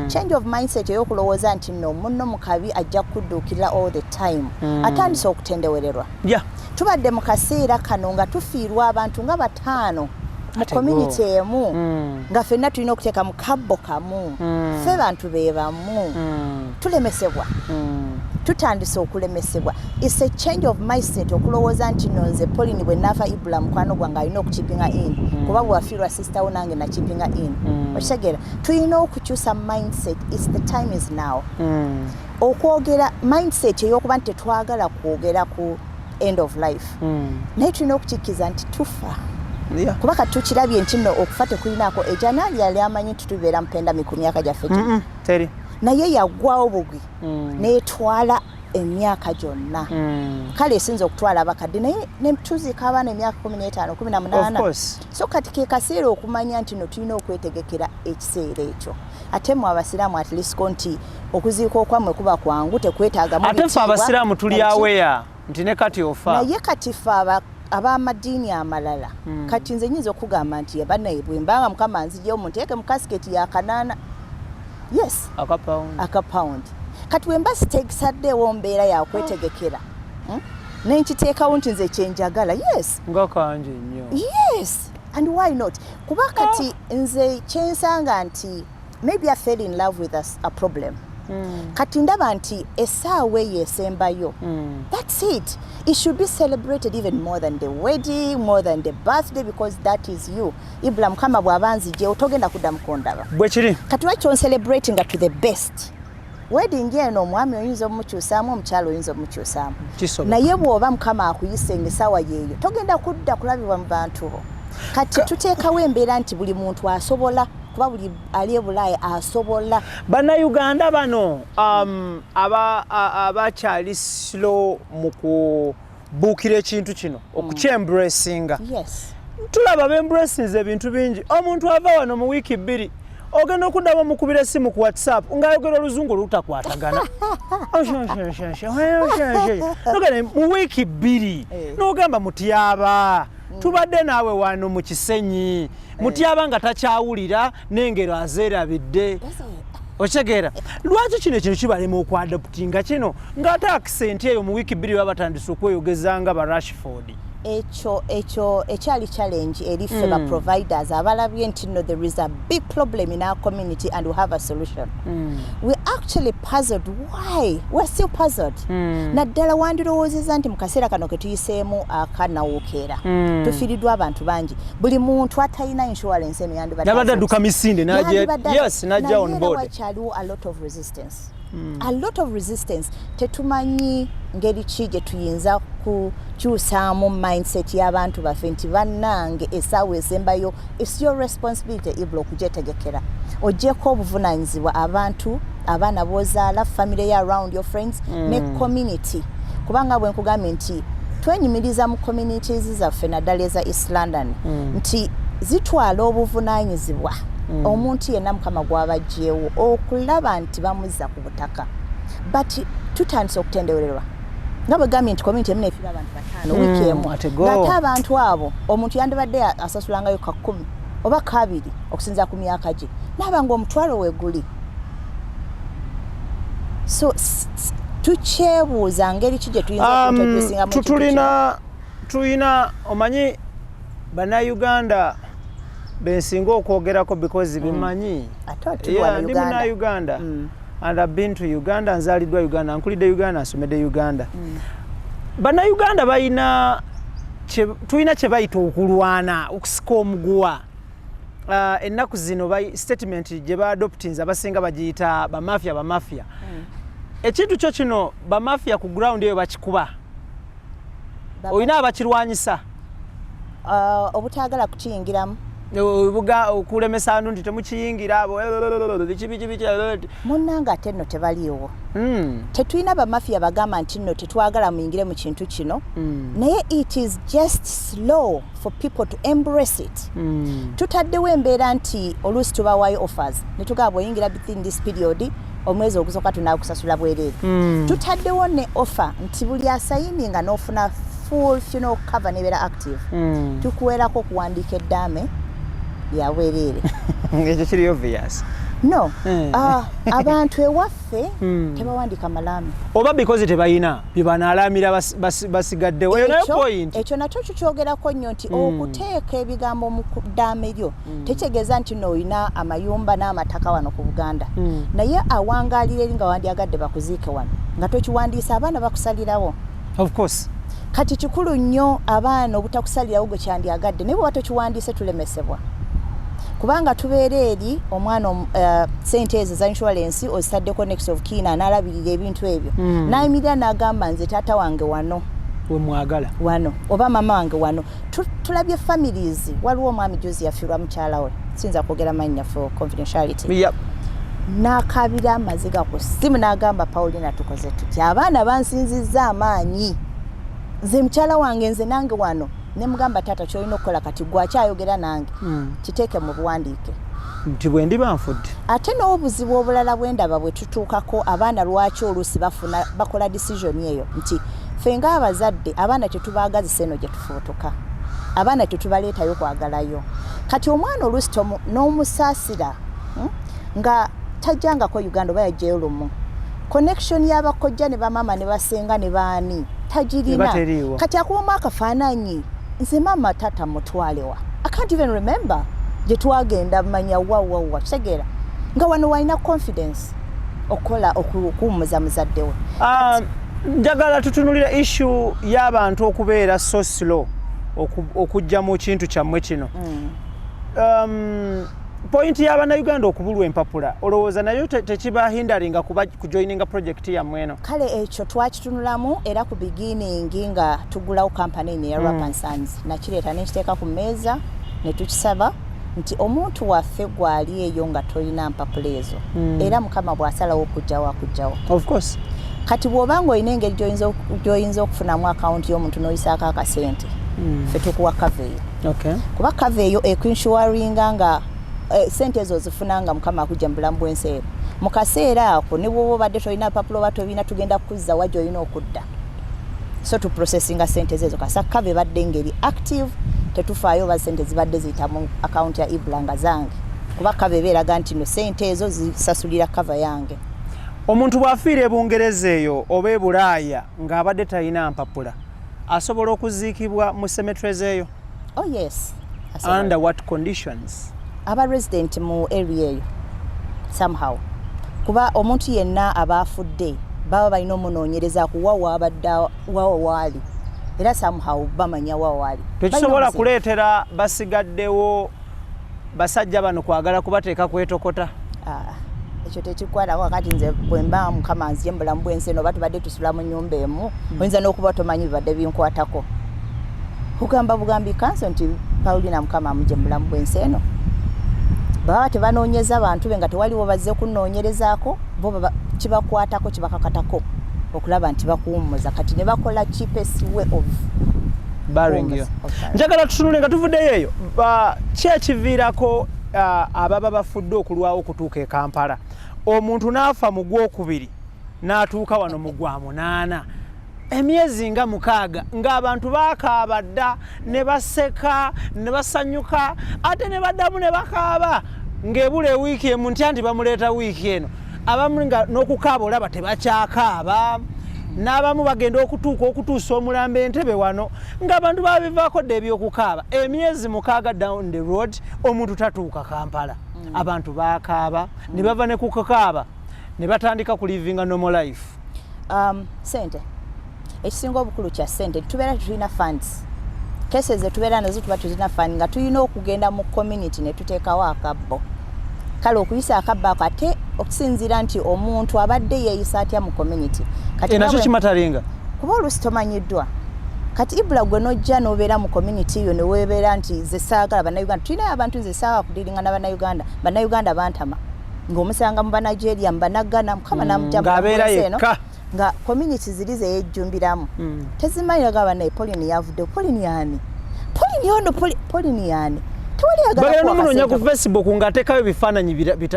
change of mindset ey'okulowooza nti nno munno mukabi ajja kudduukirira all the time atandise okutendewererwa tubadde mu kaseera kano nga tufiirwa abantu nga 5 mu community emu nga ffenna tulina okuteeka mu kabbo kamu ffe bantu be bamu tulemesebwa tutandise okulemesebwa. It's a change of mindset okulowooza nti nno nze Pauline bwe naafa IBRAH mukwano gwange alina okukipinga in kuba bwafiirwa sister wo nange nakipinga in okitegeera tulina okukyusa mindset. It's the time is now okwogera mindset ey'okuba nti tetwagala kwogera ku end of life naye tulina okukikkiza nti tufa kuba kati tukirabye nti nno okufa tekulinaako ejanaali yali amanyi nti tubeera mpenda ku myaka gyaffe teri naye yaggwawo bugwi n'etwala emyaka gyonna kale esinza okutwala abakadde naye netuziika abaana emyaka 15 18 so kati ke kaseera okumanya nti no tulina okwetegekera ekiseera ekyo ate mu abasiraamu at least nti okuziika okwamwe kuba kwangu tekwetaaga mu ate ffe abasiraamu tuli aweya nti ne kati ofa naye kati ffe ab'amadiini amalala kati nze nyinza okugamba nti bannaye bwe mbanga mukama nzijyewo munteeke mu kasiketi ya 8 yes aka pound kati bwe mba siteekisaddeewo mbeera yakwetegekera nenkiteekawo nti nze kyenjagala yes nga kanje nnyo yes and why not kuba kati nze kyensanga nti maybe I fell in love with a problem kati ndaba nti essaawa eyo esembayo that's it. It should be celebrated even more than the wedding, more than the birthday, because that is you. IBRAH mukama bw'abanzije otogenda kudda mukondaba bwe kiri kati lwaki celebrating to the best. Wedding eno omwami oyinza omukyusaamu omukyalo oyinza omukyusaamu naye bw'oba mukama akuyise ng'essaawa yeeyo togenda kudda kulabibwa mu bantu bo. Kati tuteekawo embeera nti buli muntu asobola kuba buli ali e Bulaaya asobola. Bannayuganda bano abakyali slow mu kubuukira ekintu kino okukyembracinga tulaba bembracinze ebintu bingi. Omuntu ava wano mu wiiki 2 ogenda okuddamu mukubira essimu ku WhatsApp ng'ayogera oluzungu olutakwatagana mu wiiki 2 n'ogamba mutyaba tubadde naawe wano mu kisenyi mutyaba nga takyawulira n'engero azeerabidde Ochegeera lwaki kino ekintu kibalema okwadoptinga kino ng'ate accent eyo mu wiiki 2 babatandise okweyogezanga ba Rashford. Echo ekyali challenge eri ffe ba providers abalabye nti no there is a big problem in our community and we have a solution. We actually puzzled why we're still puzzled. Naddala wandirowoozeza nti mu kaseera kano ke tuyiseemu akanawookeera tufiiriddwa abantu bangi buli muntu atalina insurance eno yabadde adduka misinde najja on board. Wakyaliwo a lot of resistance. A lot of resistance. Tetumanyi ngeri ki gye tuyinza kukyusaamu mindset y'abantu baffe nti bannange essaawa esembayo it's your responsibility IBRAH okugyetegekera oggyeko obuvunaanyizibwa abantu abaana b'ozaala family ya around your friends ne community kubanga bwe nkugambye nti twenyumiriza mu communities zaffe naddala eza East London nti zitwala obuvunaanyizibwa omuntu yenna mukama gw'abagyewo okulaba nti bamuzza ku butaka but tutandise okutendewererwa nga bwe gambye nti community emu neefiira abantu 5 wiiki emu ng'ate abantu abo omuntu yandibadde asasulangayo ka 10 oba 2 okusinza ku myaka gye naaba ng'omutwalo weeguli so tukyebuuza ngeri ki gye tuyinza okuintroducingamu tulina omanyi bannayuganda bensinga okwogerako because bimanyi ndi munnayuganda and I've been to Uganda nzaliddwa Uganda nkulidde Uganda nsomedde Uganda. Bannayuganda tulina kye bayita okulwana okusika omuguwa ennaku zino statement gye baadoptinze abasinga bagiyita bamafia ekintu kyo kino bamafia ku ground eyo bakikuba olina abakirwanyisa obutaagala kukiyingiramu okulemesa abantu nti temukiyingira abo munnanga ate nno tebaliiwo tetulina bamafia bagamba nti nno tetwagala muyingire mu kintu kino naye it is just slow for people to embrace it tutaddewo embeera nti oluusi tubawaayo offers ne tugamba bw'oyingira within this period omwezi ogusooka tunaakusasula bwereere tutaddewo ne offer nti buli asayininga n'ofuna full funeral cover nebeera active tukuweerako okuwandiika eddaame yaweerere ekyo kiri obvious no abantu ewaffe tebawandiika malaami oba because tebayina byebanaalamira basigaddewo eyo nayo point ekyo nakyo kikyogerako nnyo nti okuteeka ebigambo mu ddaame lyo tekitegeeza nti nooyina amayumba n'amataka wano ku Buganda naye awangaalira eri nga wandyagadde bakuziike wano nga tokiwandiisa abaana bakusalirawo of course kati kikulu nnyo abaana obutakusalirawo gwe kyandyagadde naye bweba tokiwandiise tulemesebwa kubanga tubeera eri omwana sente ezo za insurance ozitaddeko next of kin n'alabirira ebintu ebyo n'ayimirira n'agamba nze taata wange wano wemwagala wano oba mama wange wano tulabye families waliwo omwami juzi yafiirwa mukyala we sinza kwogera mannya for confidentiality n'akaabira amaziga ku ssimu n'agamba Paulline tukoze tutya abaana bansinzizza amaanyi nze mukyala wange nze nange wano ne mugamba taata kyolina okukola kati gwakyayogera nange kiteeke mu buwandiike nti bwe ndi banfudde ate n'obuzibu obulala bwendaba bwe tutuukako abaana lwaki oluusi bakola decision eyo nti ffe ng'abazadde abaana tetubaagazisa eno gye tufuutuka abaana tetubaleetayo kwagalayo kati omwana oluusi n'omusaasira nga tajjangako Uganda oba yajjayo lumu connection y'abakojja ne bamama ne basenga ne baani tajirina kati akuwamu akafaananyi nze mama tata mutwalewa I can't even remember gye twagenda manya wawawa kitegeera nga wano walina confidence okola okuwummuza muzadde we njagala tutunulira issue y'abantu okubeera so slow okujja mu kintu kyammwe kino point y'Abannayuganda okubulwa empapula olowooza nayo tekibahindaringa kujoininga project yammwe eno kale ekyo twakitunulamu era ku beginning nga tugulawo kampani eno ya Rap & Sons nakireeta nekiteeka ku mmeeza ne tukisaba nti omuntu waffe gwali eyo nga tolina mpapula ezo era mukama bw'asalawo okujjawo akujjawo of course kati bw'obanga olina engeri gy'oyinza okufunamu akawunti y'omuntu n'oyisaako akasente ffe tukuwa kava eyo kuba kava eyo ekuinsuaringa nga sente ezo zifunanga mukama akujja mu bulamu bw'ensi eyo mu kaseera ako ne bw'oba obadde tolina ppapula oba tolina tugenda kuzza wa gy'olina okudda so tuprocessinga sente ezo kasa kava ebadde engeri active tetufaayo oba sente zibadde ziyita mu akawunti ya IBRAH nga zange kuba cover ebeeraga nti no sente ezo zisasulira cover yange. Omuntu bw'afiira Bungereza eyo oba Bulaaya ng'abadde talina mpapula asobola okuziikibwa mu cemeteries eyo? Oh yes. Under what conditions? Aba resident mu area eyo somehow kuba omuntu yenna abafudde baba balina omunoonyereza kuwawa abadda wawa waali era somehow bamanya wawa waali. Tekisobola kuleetera basigaddewo basajja bano kwagala kubateeka kwetokota? Ekyo tekikwata wakati nze bwe mba Mukama nzije mulamu bwensi eno batubadde tusula mu nnyumba emu oyinza n'okuba tomanyi bibadde binkwatako. Kugamba bugambi kanso nti Paulline Mukama amuje mulamu bwensi eno baba tebanoonyeza abantu be nga tewaliwo bazze kunoonyerezaako bo kibakwatako kibakakatako okulaba nti bakuwummuza kati ne bakola cheapest way of barring you. Njagala tutunule nga tuvuddeyo eyo kyekiviirako ababa bafudde okulwawo okutuuka e Kampala omuntu n'afa mu Gwokubiri n'atuuka wano mu Gwamunaana emyezi nga 6 ng'abantu baakaaba dda ne baseka ne basanyuka ate ne baddamu ne bakaaba ng'ebula wiiki emu ntya nti bamuleeta wiiki eno abamu nga n'okukaaba olaba tebakyakaaba n'abamu bagenda okutuusa omulambo Entebbe wano ng'abantu babivaako dda ebyokukaaba emyezi 6 down the road omuntu tatuuka Kampala abantu baakaaba ne bava ne kukaaba ne batandika ku living a normal life. Sente ekisinga obukulu kya sente tubeera tulina funds cases etubeera nazo tuba tulina fund nga tulina okugenda mu community ne tuteekawo akabbo kale okuyisa akabbo ako ate okusinziira nti omuntu abadde yeeyisa atya mu community kati nakyo kimatalinga kuba oluusi tomanyiddwa kati IBRAH gwe nojja n'obeera mu community yo ne weebeera nti ze saagala bannayuganda tulina abantu nze saawa kudiringa na bannayuganda bantama ng'omusanga mu Banigeria mu Banagana Mukama n'amujja mu nga community ziri zeyejjumbiramu tezimanyiraga bannaye Paulline yavudde Paulline yani Paulline yani bagenda n'omunoonya ku Facebook ng'ateekayo ebifaananyi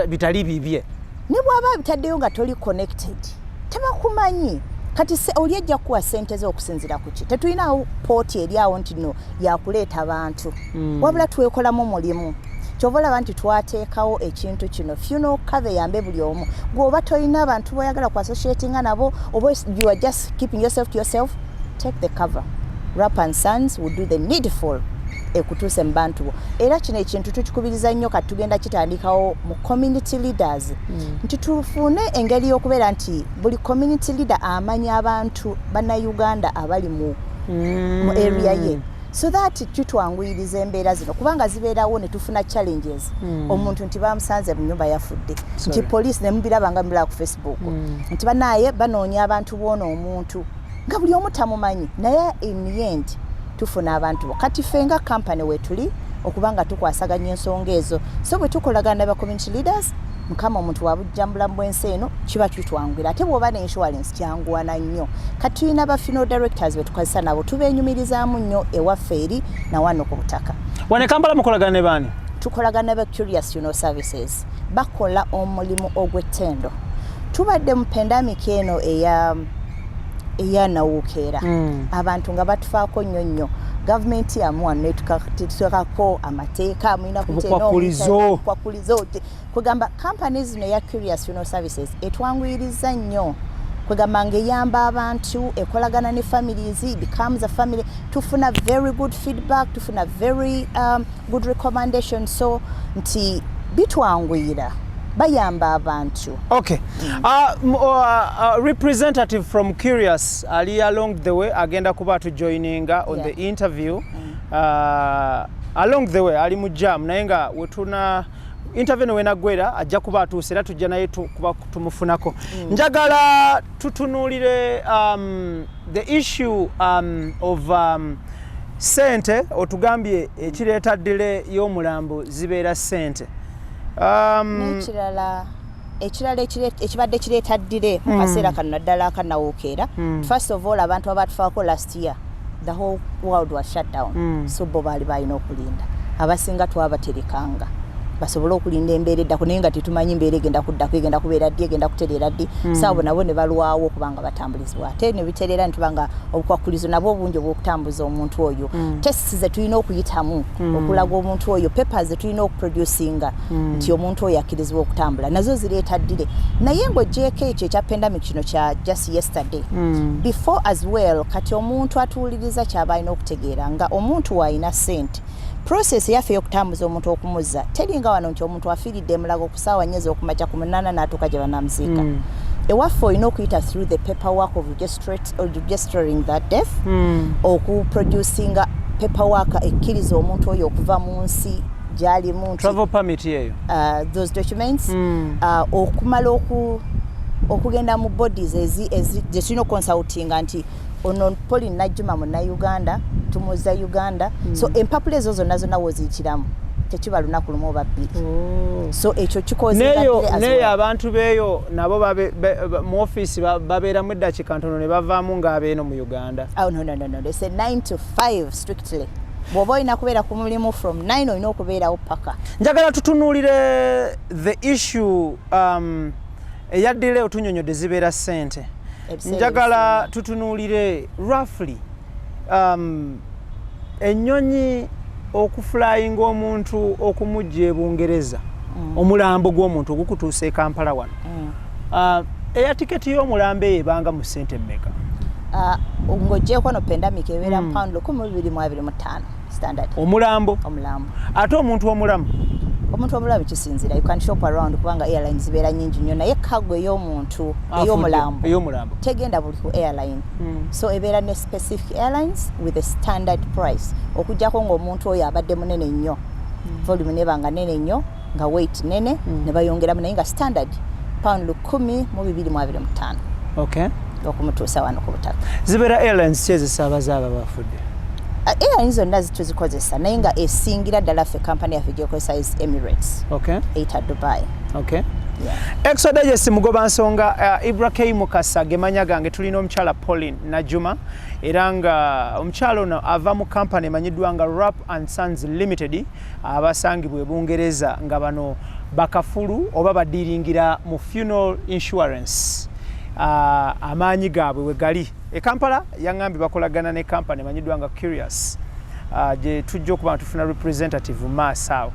bitali bibye ne bw'aba bitaddeyo nga toli connected tebakumanyi kati oli ejja kuwa sente z'okusinzira ku ki tetulinawo pooti eri awo nti no yakuleeta abantu wabula twekolamu omulimu kyova olaba nti twateekawo ekintu kino funeral cover yambe buli omu gweoba tolina abantu boyagala ku associatinga nabo oba you are just keeping yourself to yourself take the cover. Rap & Sons will do the needful ekutuuse mu bantu bo era kino ekintu tukikubiriza nnyo kati tugenda kitandikawo mu community leaders nti tufune engeri y'okubeera nti buli community leader amanya abantu bannayuganda abali mu area ye so that kitwanguyiriza embeera zino kubanga zibeerawo ne tufuna challenges omuntu nti bamusanze mu nyumba yafudde nti police ne mubirabanga mubiraba ku Facebook nti banaye banoonya abantu boona omuntu nga buli omu tamumanyi naye in the end tufuna abantu kati fenga company wetuli okubanga tukwasaganya ensonga ezo so bwe tukolagana ba community leaders Mukama omuntu wabujjambula bwensi eno kiba kitwangwira ate bwoba ne insurance kyanguwana nnyo kati tulina ba funeral directors betukozesa nabo tubeenyumirizaamu nnyo ewaffe eri na wano ku butaka wane Kampala mukolagana ne baani tukolagana ba Curious Funeral Services bakola omulimu ogw'ettendo tubadde mu pandemic eno eya nawukeera abantu nga batufaako nnyo government yamua netukako amateeka amina kuteno kugamba companies zino ya Curious Funeral Services etwanguyiriza nnyo kugamba ngeyamba abantu ekolagana ne families it becomes a family tufuna very good feedback tufuna very good recommendation so nti bitwanguyira bayamba abantu. Okay. Representative from Curious ali along the way agenda kuba to joining on the interview. Along the way ali mu jam naye nga wetuna interview no wenagwera ajja kuba atuusira tujja naye kuba tumufunako. Njagala tutunulire the issue of sente otugambye ekireeta ddire y'omulambo zibeera sente. ekibadde kireeta ddire mu kaseera kano naddala akanawookeera first of all abantu abatufaako last year the whole world was shut down so bo baali balina okulinda abasinga twabaterekanga basobole okulinda embeera eddako naye nga tetumanyi embeera egenda kuddako egenda kubeera ddi egenda kutereera ddi saabo nabo ne balwawo okubanga batambulizibwa ate ne bitereera ntubanga obukwakulizo nabwo obungi obw'okutambuza omuntu oyo tests ze tulina okuyitamu okulaga omuntu oyo papers ze tulina okuproducinga nti omuntu oyo akkirizibwa okutambula nazo zireeta ddire naye ng'ogyeko ekyo ekya pandemic kino kya just yesterday before as well kati omuntu atuwuliriza kyaba alina okutegeera nga omuntu w'alina ssente process yaffe y'okutambuza omuntu okumuzza teringa wano nti omuntu afiiridde emulago ku ssaawa nnyezi okumakya ku munaana n'atuuka gye banamuziika ewaffe olina okuyita through the paperwork of registering that death okuproducinga paperwork ekkiriza omuntu oyo okuva mu nsi gy'alimu travel permit yeyo those documents okumala okugenda mu bodies gye tulina oconsultinga nti ono Paulline Najjuma munnayuganda tumuzza Uganda so empapula ezo zonna zonna woziyitiramu tekiba lunaku lumu oba bbiri so ekyo kikozeneyo abantu beeyo nabo mu office babeeramu eddakiika ntono ne bavaamu ng'abeeno mu Uganda no it's a 9 to 5 strictly bw'oba olina kubeera ku mulimu from 9 olina okubeerawo paka njagala tutunuulire the issue eyaddira otunyonyodde zibeera ssente njagala tutunuulire roughly ennyonyi okuflyinga omuntu okumujja e Bungereza omulambo gw'omuntu ogukutuusa e Kampala wano eya tiketi y'omulambo eyo ebanga mu ssente mmeka ng'oggyeko no pandemic ebeera mu pound 1225 standard omulambo ate omuntu omulamu kisinzira you can shop around kubanga airlines zibeera nnyingi nnyo naye cargo ey'omuntu ey'omulambo tegenda buli ku airline so ebeera ne specific airlines with a standard price okujjako ng'omuntu oyo abadde munene nnyo volume nebanga nene nnyo nga weight nene ne bayongeramu naye nga standard pound 1225 okay okumutuusa wano ku butaka zibeera airlines ki ezisaabaza abo abafudde airlines zonna tuzikozesa naye nga esingira ddala ffe kampani yaffe gyekozesa is Emirates eyita Dubai Exodus mugoba nsonga IBRAH Mukasa gemanya gange tulina omukyala Paulline Najjuma era nga omukyala ono ava mu kampani emanyiddwa nga Rap and Sons Limited abasangibwa e Bungereza nga bano bakafulu oba badiringira mu funeral insurance amaanyi gaabwe we gali e Kampala yangambye bakolagana ne kampani emanyiddwa nga Curious gye tujja okuba tufuna representative maasawo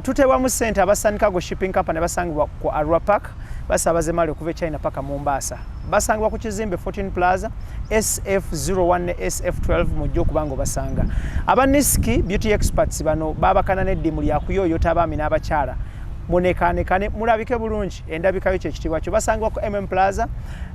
tuteebwamu ssente abasanikago shipping company basangibwa ku Arua Park basaabaze mali okuva e China paka Mombasa basangibwa ku kizimbe 14 Plaza SF01 ne SF12 mujja okuba nga obasanga abaniski beauty experts bano babakana n'eddimu lyakuyoyota abaami n'abakyala munekaanekane mulabike bulungi endabikayo kyekitibwa kyo basangibwa ku MM Plaza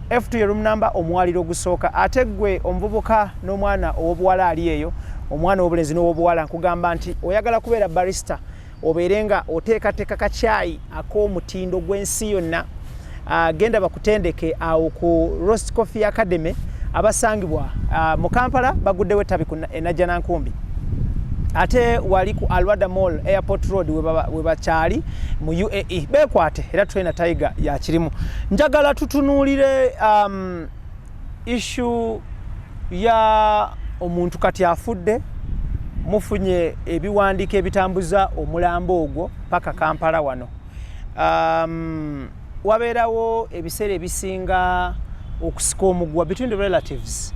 F2 room number omwaliro ogusooka ate ggwe omuvubuka n'omwana ow'obuwala ali eyo omwana w'obulenzi n'ow'obuwala nkugamba nti oyagala kubeera barista obeerenga oteekateeka kacyayi ak'omutindo gw'ensi yonna genda bakutendeke awo ku Roast Coffee Academy abasangibwa mu Kampala baguddewo ettabi ku Najjanankumbi ate wali ku Alwada Mall Airport Road we bakyali mu UAE bekwate era trainer Tiger ya kirimu njagala tutunuulire issue ya omuntu kati afudde mufunye ebiwandiiko ebitambuza omulambo ogwo paka Kampala wano wabeerawo ebiseera ebisinga okusika omugwa between the relatives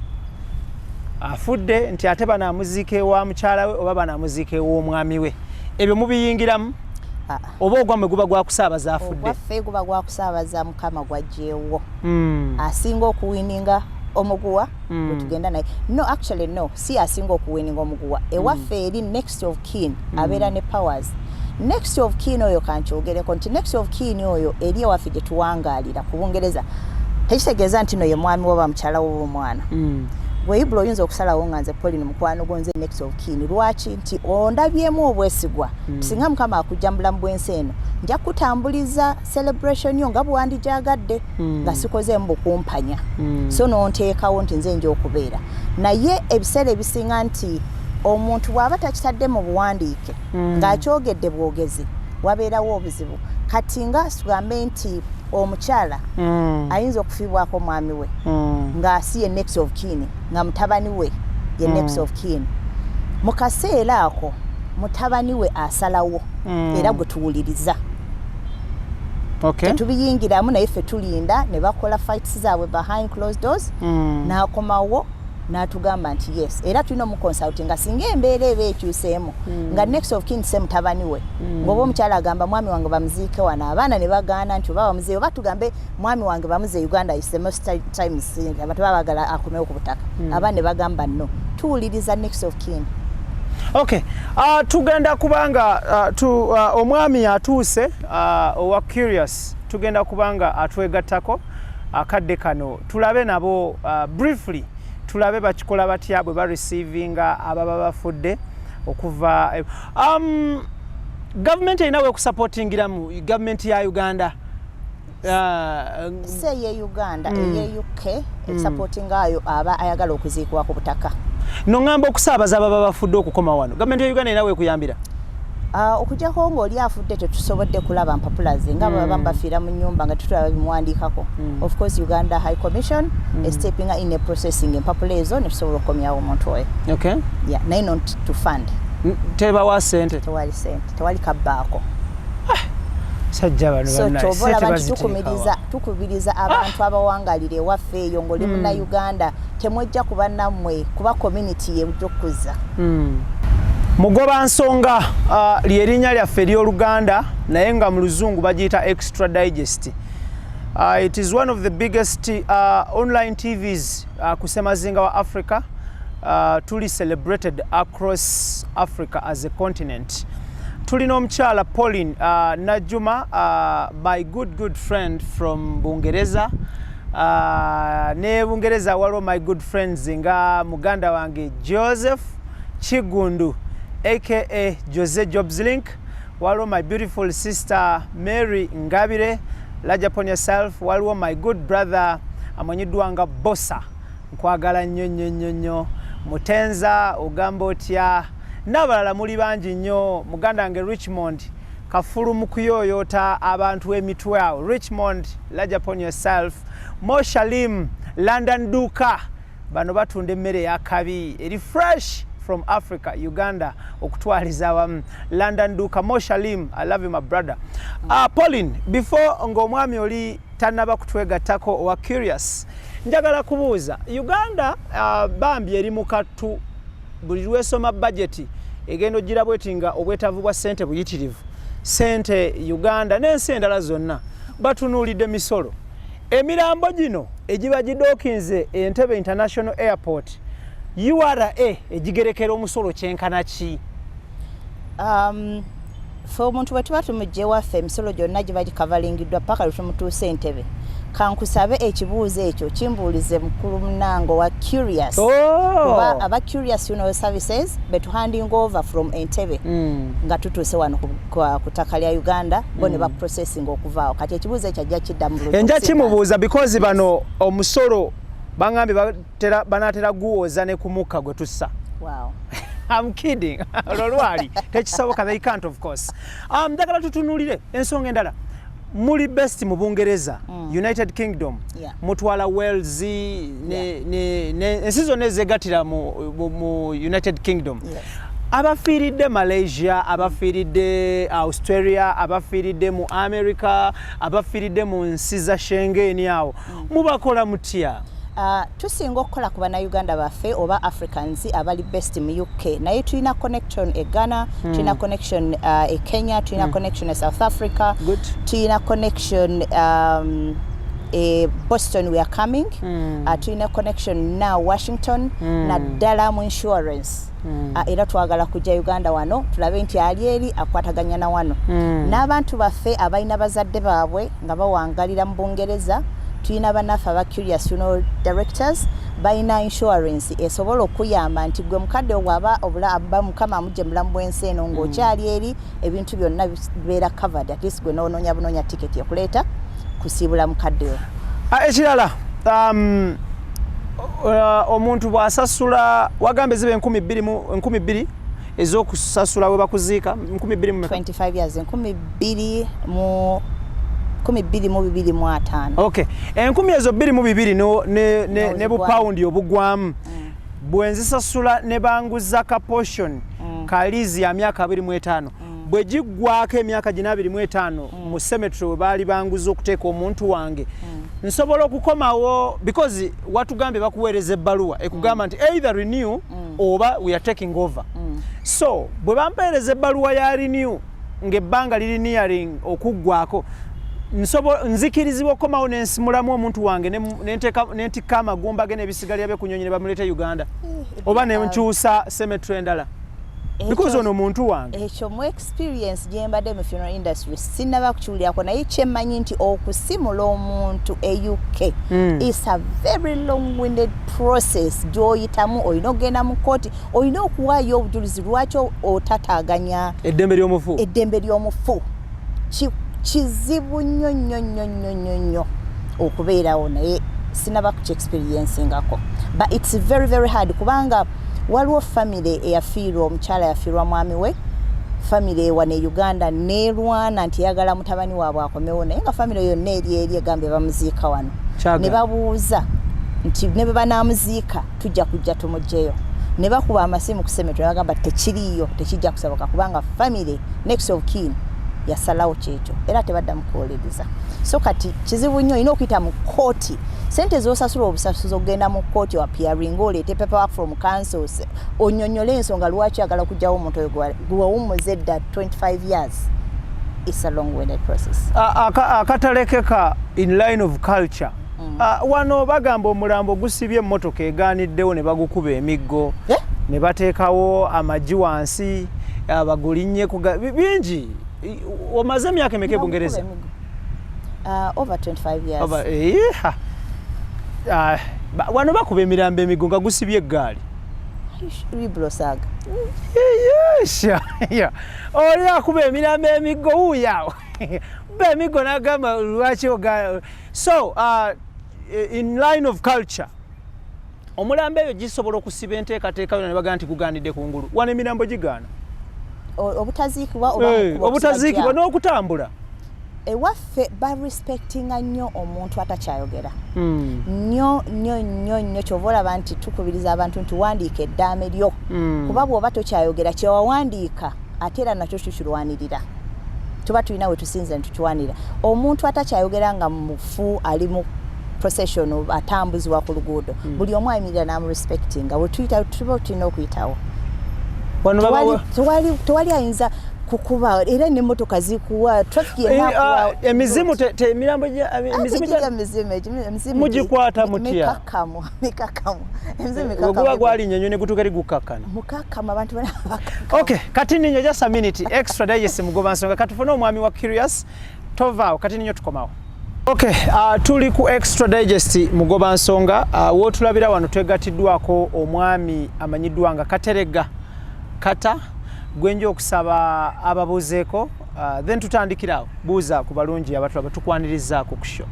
afudde nti ate banaamuziika ewa mukyala we oba banaamuziika ew'omwami we ebyo mubiyingiramu oba ogwammwe guba gwakusaabaza afudde waffe guba gwakusaabaza mukama gwajjeewo asinga okuwininga omuguwa tugenda naye no actually no si asinga okuwininga omuguwa ewaffe eri next of kin abeera ne powers next of kin oyo kankyogereko nti next of kin oyo eri ewaffe gye tuwangaalira ku Bungereza tekitegeeza nti no ye mwami woba mukyala w'omwana gwe IBRAH oyinza okusalawo nga nze Paulline mukwano gonze next of kin lwaki nti ondabyemu obwesigwa singa mukama akujja mu bulamu bw'ensi eno nja kutambuliza celebration yo nga bwandijaagadde nga sikozeemu bukumpanya so nonteekawo nti nze nja okubeera naye ebiseera ebisinga nti omuntu bw'aba takitadde mu buwandiike ng'akyogedde bwogezi wabeerawo obuzibu kati nga tugambe nti omukyala ayinza okufiibwako mwami we ng'asi ye next of kin nga mutabani we ye next of kin mu kaseera ako mutabani we asalawo era gwe tuwuliriza. Okay. Tetubiyingiramu naye ffe tulinda ne bakola fights zaabwe behind closed doors n'akomawo n'atugamba nti yes era tulina omuconsulting nga singa embeera eba ekyuseemu nga next of kin se mutabani we ng'oba omukyala agamba mwami wange bamuziike wano abaana ne bagaana nti oba bamuziike oba tugambe mwami wange bamuze Uganda is the most times abantu babagala akomewo ku butaka abaana ne bagamba no tuwuliriza next of kin. Okay. Tugenda kubanga omwami atuuse owa curious tugenda kubanga atwegattako akadde kano tulabe nabo briefly tulabe bakikola batya bwe ba receivinga ababa bafudde okuva government inawe kusupportingiramu government ya Uganda se ye Uganda ye UK supporting ayo aba ayagala okuziikwa ku butaka. No ngamba okusaabaza ababa bafudde okukoma wano government ya Uganda inawe kuyambira okujjako ng'oli afudde tetusobodde kulaba mpapulaze nga baba bafiira mu nnyumba nga tutulaba bimuwandiikako. Of course Uganda High Commission is stepping in a processing empapula ezo ne tusobola okukomyawo omuntu oyo. Okay. Yeah, naye not to fund. Tebawa ssente. Tewali ssente, tewali kabbaako. Sajja bano bonna kyobola bantu tukubiriza abantu abawangalire waffe eyo ng'oli muna Uganda temwejja kuba nammwe kuba community y'ebujja okuzza. Mugoba nsonga lyerinnya lyaffe ery'Oluganda naye nga mu luzungu bagiyita Extra Digest. It is one of the biggest online TVs ku ssemazinga wa Africa. Tuli celebrated across Africa as a continent. Tulina omukyala Paulline Najjuma, my good friend from Bungereza. Ne Bungereza waliwo my good friends nga muganda wange Joseph Chigundu aka Jose Jobs Link, waliwo my beautiful sister Mary Ngabire, large upon yourself, waliwo my good brother amanyiddwa nga Bossa, nkwagala nnyo Mutenza ogamba otya n'abalala muli bangi nnyo muganda wange Richmond kafulu mu kuyoyota abantu emitwe awo Richmond, large upon yourself, Moshalim London Duka bano batunda emmere yakabi eri fresh from Africa, Uganda, okutwaliza awamu London Duka, Moshalim, I love you my brother. Pauline, before ng'omwami oli tannaba kutwegattako owa curious, njagala kubuuza Uganda bambi eri mu kattu buli lwesoma budget egenda ogira bweti nga obwetaavu bwa ssente buyitirivu ssente Uganda n'ensi endala zonna batunuulidde misolo emirambo gino egiba gidookinze Entebbe International Airport URA egigerekera omusolo kyenkana ki? Fe omuntu bwe tuba tumujje waffe emisolo gyonna giba gikavalingiddwa paka lutumutuuse Entebbe. Kankusabe ekibuuzo ekyo kimbuulize mukulu munango wa curious. Kuba aba curious services betuhanding over from Entebbe nga tutuuse wano ku ttaka lya Uganda bo ne ba processing okuvaawo. Kati ekibuuzo ekyo ajja kidda mu lulimi. Enja kimubuuza because bano omusolo bangambi banatera guwoza ne kumukka gwe tussa. Wow. I'm kidding. Olwali tekisoboka, they can't of course. Njagala tutunulire ensonga endala. Muli best mu Bungereza, United Kingdom, mutwala Wales ensi zonna ezeegattira mu United Kingdom. Abafiiridde Malaysia, abafiiridde Australia, abafiiridde mu America, abafiiridde mu nsi za Schengen awo mubakola mutya? Tusinga okukola ku bannayuganda baffe oba Africans abali best mu UK naye tulina connection e Ghana, tulina connection e Kenya, tulina connection e South Africa, tulina connection e Boston we are coming, tulina connection now Washington na ddala mu insurance. Era twagala kujja Uganda wano tulabe nti ali eri akwataganya na wano n'abantu baffe abalina bazadde baabwe nga bawangalira mu Bungereza. Tulina bannaffe aba curious directors balina insurance esobola okuyamba nti gwe mukadde obwaba obula mukama amugye mulamu bw'ensi eno ng'okyali eri ebintu byonna bibeera covered at least gwe noononya ticket ekuleeta kusiibula mukadde we. Ekirala omuntu bw'asasula wagambe zibe 2,000 ez'okusasula we bakuziika 25 years 12,225. Okay. 10,200 ne bu pound obugwamu. Bwenzisasula ne banguza ka portion kalizi ya myaka 25 bwe jiggwako emyaka 25 mu cemetery bali banguza okuteeka omuntu wange nsobola okukomawo because watugambe bakuweereza ebbaluwa ekugamba nti either renew oba we are taking over so bwe bampeereza ebbaluwa ya renew ng'ebbanga liri nearing okuggwako nzikirizibwa okukomawo nensimulamu omuntu wange nentikka amagumba ge n'ebisigalira bye kunyonyi ne bamuleeta Uganda oba nenkyusa cemetery endala because ono muntu wange ekyo mu experience gye mbadde mu funeral industry sinaba kukiwulirako naye kyemmanyi nti okusimula omuntu e UK is a very long-winded process gy'oyitamu olina okugenda mu kkooti olina okuwaayo obujulizi lwaki otataaganya eddembe ly'omufu kizibu nnyo okubeerawo naye sinaba kukiexperiencingako but it's very very hard kubanga waliwo family eyafiirwa omukyala yafiirwa mwami we family ewane Uganda neerwana nti yagala mutabani waabwe akomewo naye nga family yonna eri egambe bamuziika wano ne babuuza nti ne bwe banaamuziika tujja kujja tumugjeyo ne bakuba amasimu ku cemetery bagamba tekiriiyo tekijja kusaboka kubanga family next of kin yasalawo kyekyo era tebadda mukuwolereza so kati kizibu nnyo olina okuyita mu kkooti sente z'osasula obusasuzi okugenda mu kkooti appearing oleete paperwork from council onyonyole ensonga lwaki agala okugjawo omuntu oyo gwewawummuze dda 25 years it's a long-winded process akatalekeka in line of culture wano bagamba omulambo gusibye emmotoka egaaniddewo ne bagukuba emiggo ne bateekawo amagi wansi bagulinnye bingi omaze emyaka emeka Bungereza over 25 years wano bakuba emirambo emiggo nga gusibye eggaali riblosaga oli akuba emirambo emiggo wuuyawo ba emiggo n'agamba lwaki so in line of culture omulambo ebyo gisobola okusiba enteekateeka yona ne bagamba nti gugaanidde kungulu wano emirambo gigaana obutaziikibwa n'okutambula ewaffe barespectinga nnyo omuntu atakyayogera nnyo kyova olaba nti tukubiriza abantu nti wandiika eddaame lyo kuba bw'oba tokyayogera kyewawandiika ate era nakyo tukirwanirira tuba tulina we tusinze nitukiwanirira omuntu atakyayogera nga mufu ali mu procession atambuzibwa ku luguudo buli omu ayimirira n'amurespectinga tuba tulina okuyitawo tewali ayinza kukuba era n'emmotoka zikuwa traffic emizimu emirambo mugikwata mutya mikakamu oguba gwalinnye nnyo ne gutuuka eri gukakkana mukakamu abantu okay kati ninyo just a minute extra digest mugoba nsonga katufune omwami wa curious tovaawo kati ninyo tukomawo okay tuli ku extra digest mugoba nsonga wootulabira wano twegattiddwako omwami amanyiddwa nga Katerega Kata gwenja okusaba ababuuzeeko then tutandikirawo buuza ku balungi abatulaba tukwanirizaako ku show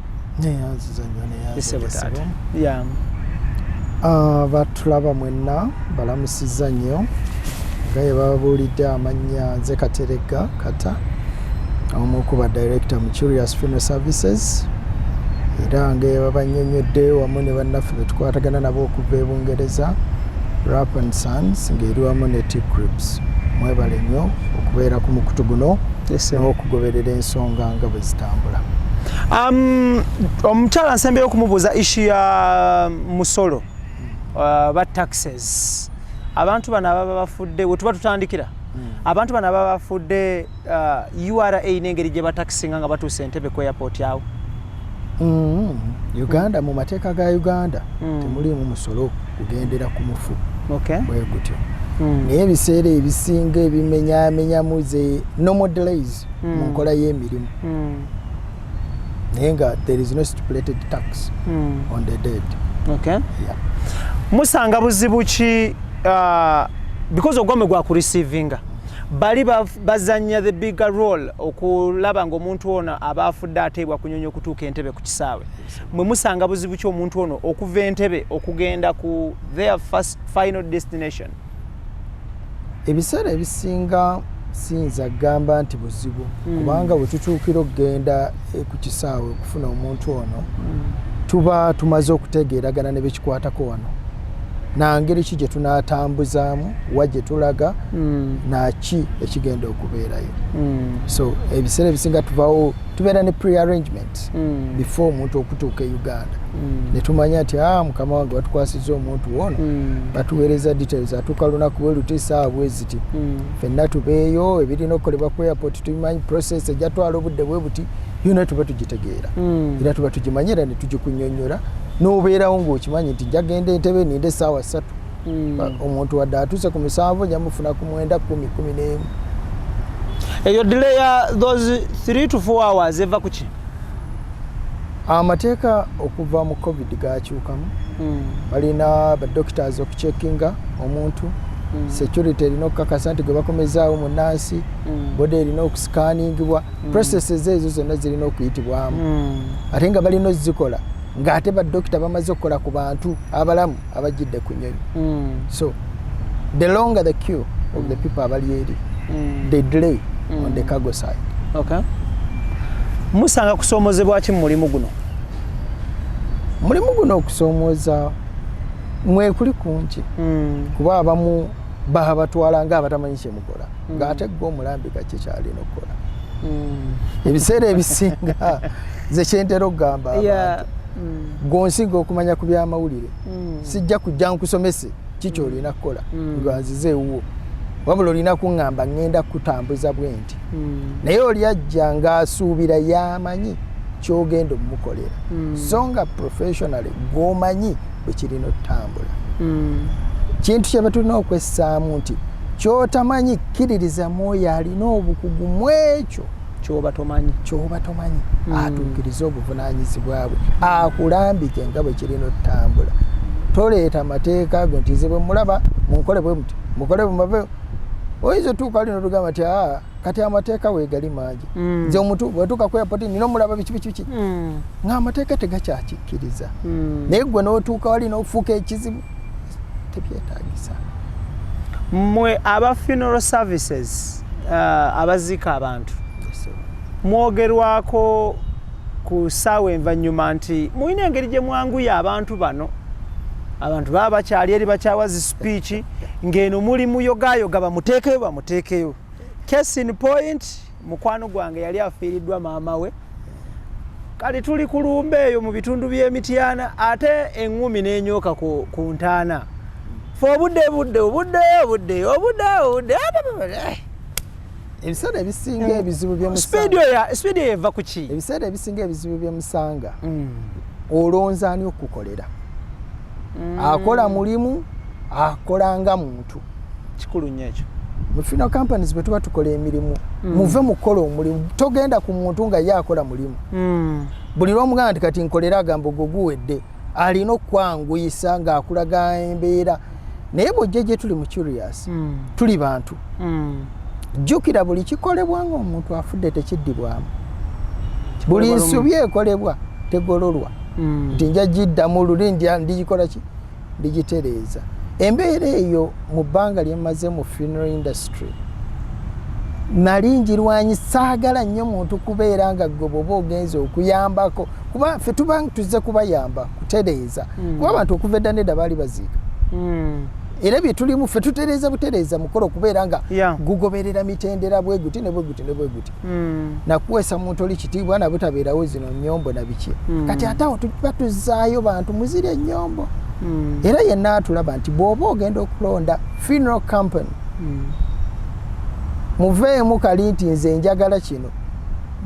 batulaba mwenna balamusizza nnyo nga ye bababuulidde amannya nze Katerega Kata omu ku director mu Curious Funeral Services era nga ye babannyonnyodde wamu ne bannaffe betukwatagana nabo okuva e Bungereza Rap and Sons ng'eri wamu ne T-Crips mwebale nnyo okubeera ku mukutu guno n'okugoberera ensonga nga bwe zitambula. Omukyala nsembeyo okumubuuza issue ya musolo ba taxes. Abantu bano ababa bafudde we tuba tutandikira abantu bano ababa bafudde URA n'engeri gye batakisinga nga batuuse Entebbe ku airport yawo. Uganda mu mateeka ga Uganda temuliimu musolo kugendera ku mufu. Bwe gutyo. Naye ebiseera ebisinga ebimenyaamenyamu ze normal delays mu nkola y'emirimu. Naye nga there is no stipulated tax on the dead. Yeah. Musanga buzibu ki because ogwame gwa ku receivinga bali bazanya the bigger role okulaba nga omuntu ono abafudde ateebwa kunyonyo okutuuka Entebbe ku kisaawe. Mwe musanga buzibu ki omuntu ono okuva Entebbe okugenda ku their first final destination? Ebiseera ebisinga siyinza gamba nti buzibu kubanga bwe tutuukira okugenda ku kisaawe okufuna omuntu ono tuba tumaze okutegeeragana ne bekikwatako wano na ngeri ki gye tunaatambuzaamu wa gye tulaga naki ekigenda okubeerayo. So ebiseera ebisinga tubeera ne pre-arrangement before omuntu okutuuka e Uganda. Ne tumanya nti mukama wange batukwasiza omuntu wono batuweereza details atuuka lunaku bwe luti essaawa bwe ziti. Ffenna tubeeyo ebirina okukolebwa ku airport tubimanyi process ejjatwala obudde bwe buti yonna tuba tugitegeera. Era tuba tugimanyira ne tugikunnyonnyola n'obeerawo ng'okimanyi nti njagenda entebe ninde essaawa 3. Omuntu wadde atuuse ku 7 nyamufuna ku 9, 10, 11. Eyo delay ya those 3 to 4 hours eva kuki? Amateeka okuva mu COVID gakyukamu. Balina ba doctors okucheckinga omuntu. Security erina okukakasa nti gwe bakomezaawo mu nansi. Bode erina okuscaningibwa. Processes ezo zonna zirina okuyitibwamu. Ate nga balina ozikola ng'ate ba doctor bamaze okukola ku bantu abalamu abajjidde ku nnyonyi. So the longer the queue of the people abali eri, the delay on the cargo side. Okay. Musanga kusoomozebwa ki mu mulimu guno? Mulimu guno okusoomoza mwekuli kungi. Kuba abamu baha batwala nga abatamanyi kye mukola. Ng'ate gwe omulambika kye kyalina okukola. Ebiseera ebisinga ze kyentera okugamba abantu. Gonsinga okumanya ku by'amawulire. Sijja kujja nkusomese kiki olina kukola nga nzizeewo. Wabula olina kuŋŋamba ŋŋenda kutambuza bwe nti. Naye oli ajja ng'asuubira y'amanyi ky'ogenda omukolera. So nga professionally gw'omanyi bwe kirina otambula. Kintu kye batulina okwessaamu nti ky'otamanyi kkiririza mwoyo alina obukugu mu ekyo ky'oba tomanyi atuukiriza obuvunaanyizibwa bwe akulambike nga bwe kirina otambula. Toleeta amateeka go nti nze bwe mulaba munkole bwe muti mukole bumave. Oyinza otuuka ali n'olugamba nti kati amateeka weegali mangi. Nze omuntu bwetuuka ku airport nina omulaba biki ng'amateeka tegakyakikkiriza. Naye gwe n'otuuka wali n'ofuuka ekizibu tebyetaagisa. Mmwe aba funeral services abaziika abantu mwogerwako ku ssaawa envannyuma nti mulina engeri gye mwanguya abantu bano. Abantu baba bakyali eri bakyawazi speech ng'eno muli muyogayoga bamuteekeyo. Case in point, mukwano gwange yali afiiriddwa maama we. Kali tuli ku lumba eyo mu bitundu by'Emityana ate eŋŋumi n'enyooka ku ntaana. Fe obudde. Ebiseera ebisinga ebizibu by'omusanga. Speed eyo eva ku ki? Ebiseera ebisinga ebizibu by'omusanga. Olonza ani okukolera. Akola mulimu, akola nga muntu. Kikulu nnyo ekyo. Mu funeral companies bwe tuba tukola emirimu, muve mukola omulimu. Togenda ku muntu nga ye akola mulimu. Buli lw'omugamba nti kati nkolera agamba ogwo guwedde. Alina okwanguyisa ng'akulaga embeera. Naye bw'ojja gye tuli mu curious, tuli bantu. Jjukira buli kikolebwa ng'omuntu afudde tekiddibwamu. Buli nsobi ekolebwa tegololwa. Nti nja giddamu luli ndigikola ki? Ndigitereeza. Embeera eyo mu bbanga lye mmaze mu funeral industry nali njirwanyi saagala nnyo muntu kubeera nga gwe bw'oba ogenze okuyambako. Kuba ffe tuba tuzze kubayamba kutereeza. Kuba abantu okuva edda nedda baali baziika. Era bye tulimu ffe tutereeza butereeza mukolo okubeera nga gugoberera mitendera bwe guti ne bwe guti. Nakuweesa muntu oli kitiibwa na butabeerawo zino nnyombo na biki. Kati ate awo tuba tuzzaayo bantu muzira ennyombo. Era yenna atulaba nti bw'oba ogenda okulonda funeral company muveemu kali nti nze njagala kino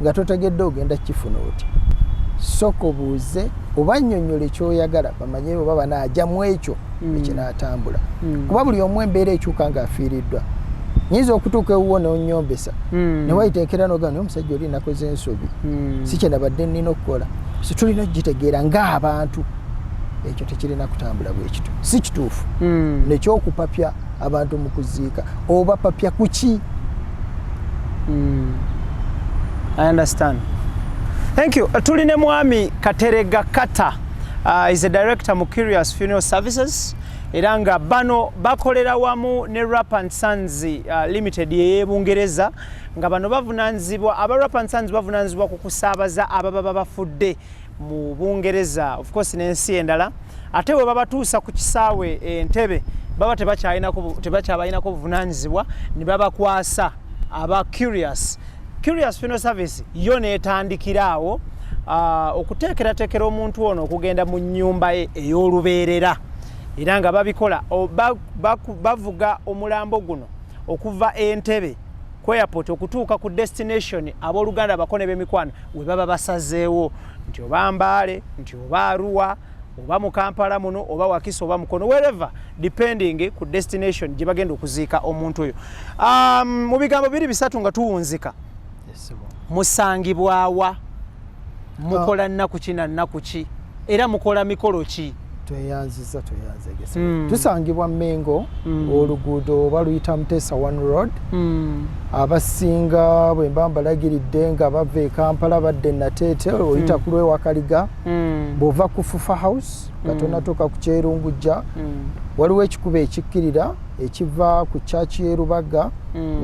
nga totegedde ogenda kifuna oti. Sooka obuuze oba nnyonnyole ky'oyagala bamanye oba banaajja mu ekyo ekinaatambula. Kuba buli omu embeera ekyuka ng'afiiriddwa. Nyinza okutuuka ewuwo n'onnyombesa ne wayiteekera n'ogamba naye omusajja oli nakoze ensobi si kye nabadde nnina okukola. So tulina okugitegeera ng'abantu ekyo tekirina kutambula bwe kito. Si kituufu. Nekyokupapya abantu mu kuziika oba papya ku ki? I understand. Thank you. Tulina Mwami Katerega Kata. Is a director mu Curious Funeral Services. Era nga bano bakolera wamu ne Rap and Sons Limited ye Bungereza nga bano bavunanzibwa aba Rap and Sons bavunanzibwa ku kusaabaza ababa bafudde mu Bungereza of course n'ensi endala ate we babatuusa ku kisaawe Entebbe baba tebakyabalinako buvunaanyizibwa ne babakwasa aba Curious Funeral Service yo neetandikiraawo okuteekerateekera omuntu ono okugenda mu nnyumba ye ey'olubeerera era nga babikola bavuga omulambo guno okuva Entebbe ku airport okutuuka ku destination abooluganda abakone b'emikwano we baba basazeewo nti oba Mbale nti oba Arua oba mu Kampala muno oba Wakiso oba Mukono wherever depending ku destination gye bagenda okuziika omuntu oyo. Mu bigambo biri bisatu nga tuwunzika musangibwawa mukola nnaku ki na nnaku ki era mukola mikolo ki? Tweyanziza tusangibwa Mengo oluguudo baluyita Mutesa 1 Road. Abasinga bwe mba mbalagiridde nga bava e Kampala badde Nateete oyita ku Lwewakaliga bw'ova ku Fufa House katona toka ku Kyerungujja waliwo ekikuba ekikkirira ekiva ku church y'e Rubaga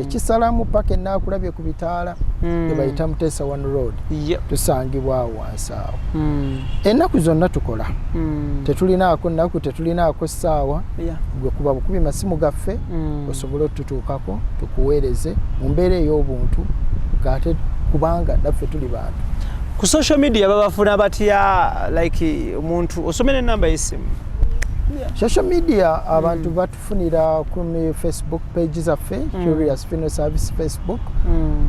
ekisalamu paka enaakulabye ku bitaala ne bayita Mutesa 1 Road. Tusangibwa wansi awo ennaku zonna tukola tetulinaako nnaku tetulinaako ssaawa gwe kuba bukubi masimu gaffe osobole otutuukako tukuweereze mu mbeera ey'obuntu ng'ate kubanga naffe tuli bantu. Ku social media babafuna batya like omuntu osomera ennamba y'essimu? Social media abantu batufunira ku Facebook page zaffe Curious Funeral Service Facebook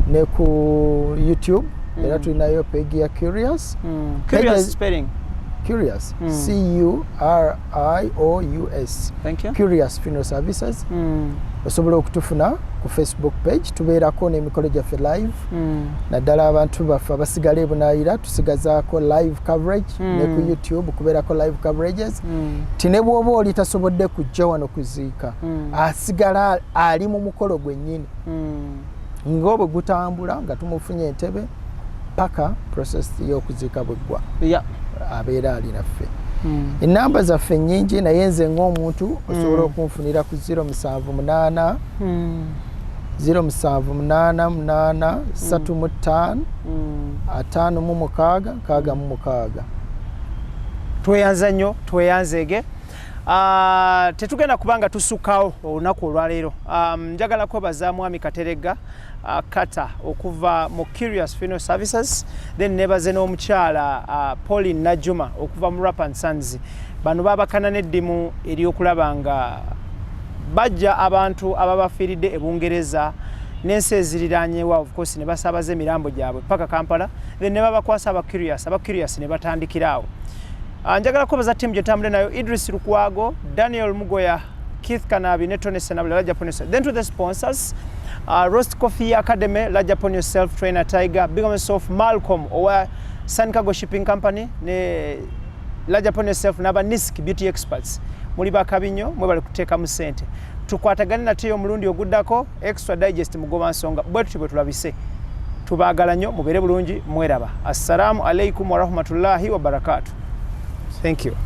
ne ku YouTube era tulinayo page ya Curious. Curious spelling? Curious CURIOUS. Thank you. Curious Funeral Services. Osobola okutufuna ku Facebook page tubeerako n'emikolo gyaffe live naddala abantu baffe abasigala ebunaayira tusigazaako live coverage ne ku YouTube kubeerako live coverages tine bw'oba oli tasobodde kujja wano kuziika asigala ali mu mukolo gwennyini ng'obwe gutambula nga tumufunye Entebbe paka process y'okuziika bweggwa abeera ali naffe. Enamba zaffe nnyingi naye nze ng'omuntu osobola okunfunira ku 078 078 35 56 Tweyanza nnyo tweyanzege. Tetugenda kubanga tusukkawo olunaku olwaleero. Njagala kwebaza Mwami Kateregga Kata okuva mu Curious Funeral Services then nebaze n'omukyala Paulline Najjuma okuva mu Rap & Sons. Bano babakana n'eddimu ery'okulaba nga bajja abantu ababafiiridde e Bungereza n'ensi eziriraanyeewo of course ne basaabaza emirambo gyabwe paka Kampala then ne babakwasa aba Curious ne batandikiraawo. Njagala kwebaza ttiimu gye tambule nayo Idris Lukwago, Daniel Mugoya, Keith Kanabi ne Tony Senabula Lodge Upon Yourself. Then to the sponsors, Roast Coffee Academy, Lodge Upon Yourself, Trainer Tiger, Big on Yourself, Malcolm, or Sankago Shipping Company, ne Lodge Upon Yourself, Naba Nisk Beauty Experts. Muliba Kabinyo, mwebale kuteeka mu ssente. Tukwatagane nate omulundi oguddako, Extra Digest Mugoba Nsonga, bwe tulabise. Tubaagala nnyo, mubeere bulungi, mweraba. Assalamu alaikum wa rahmatullahi wa barakatuh. Thank you.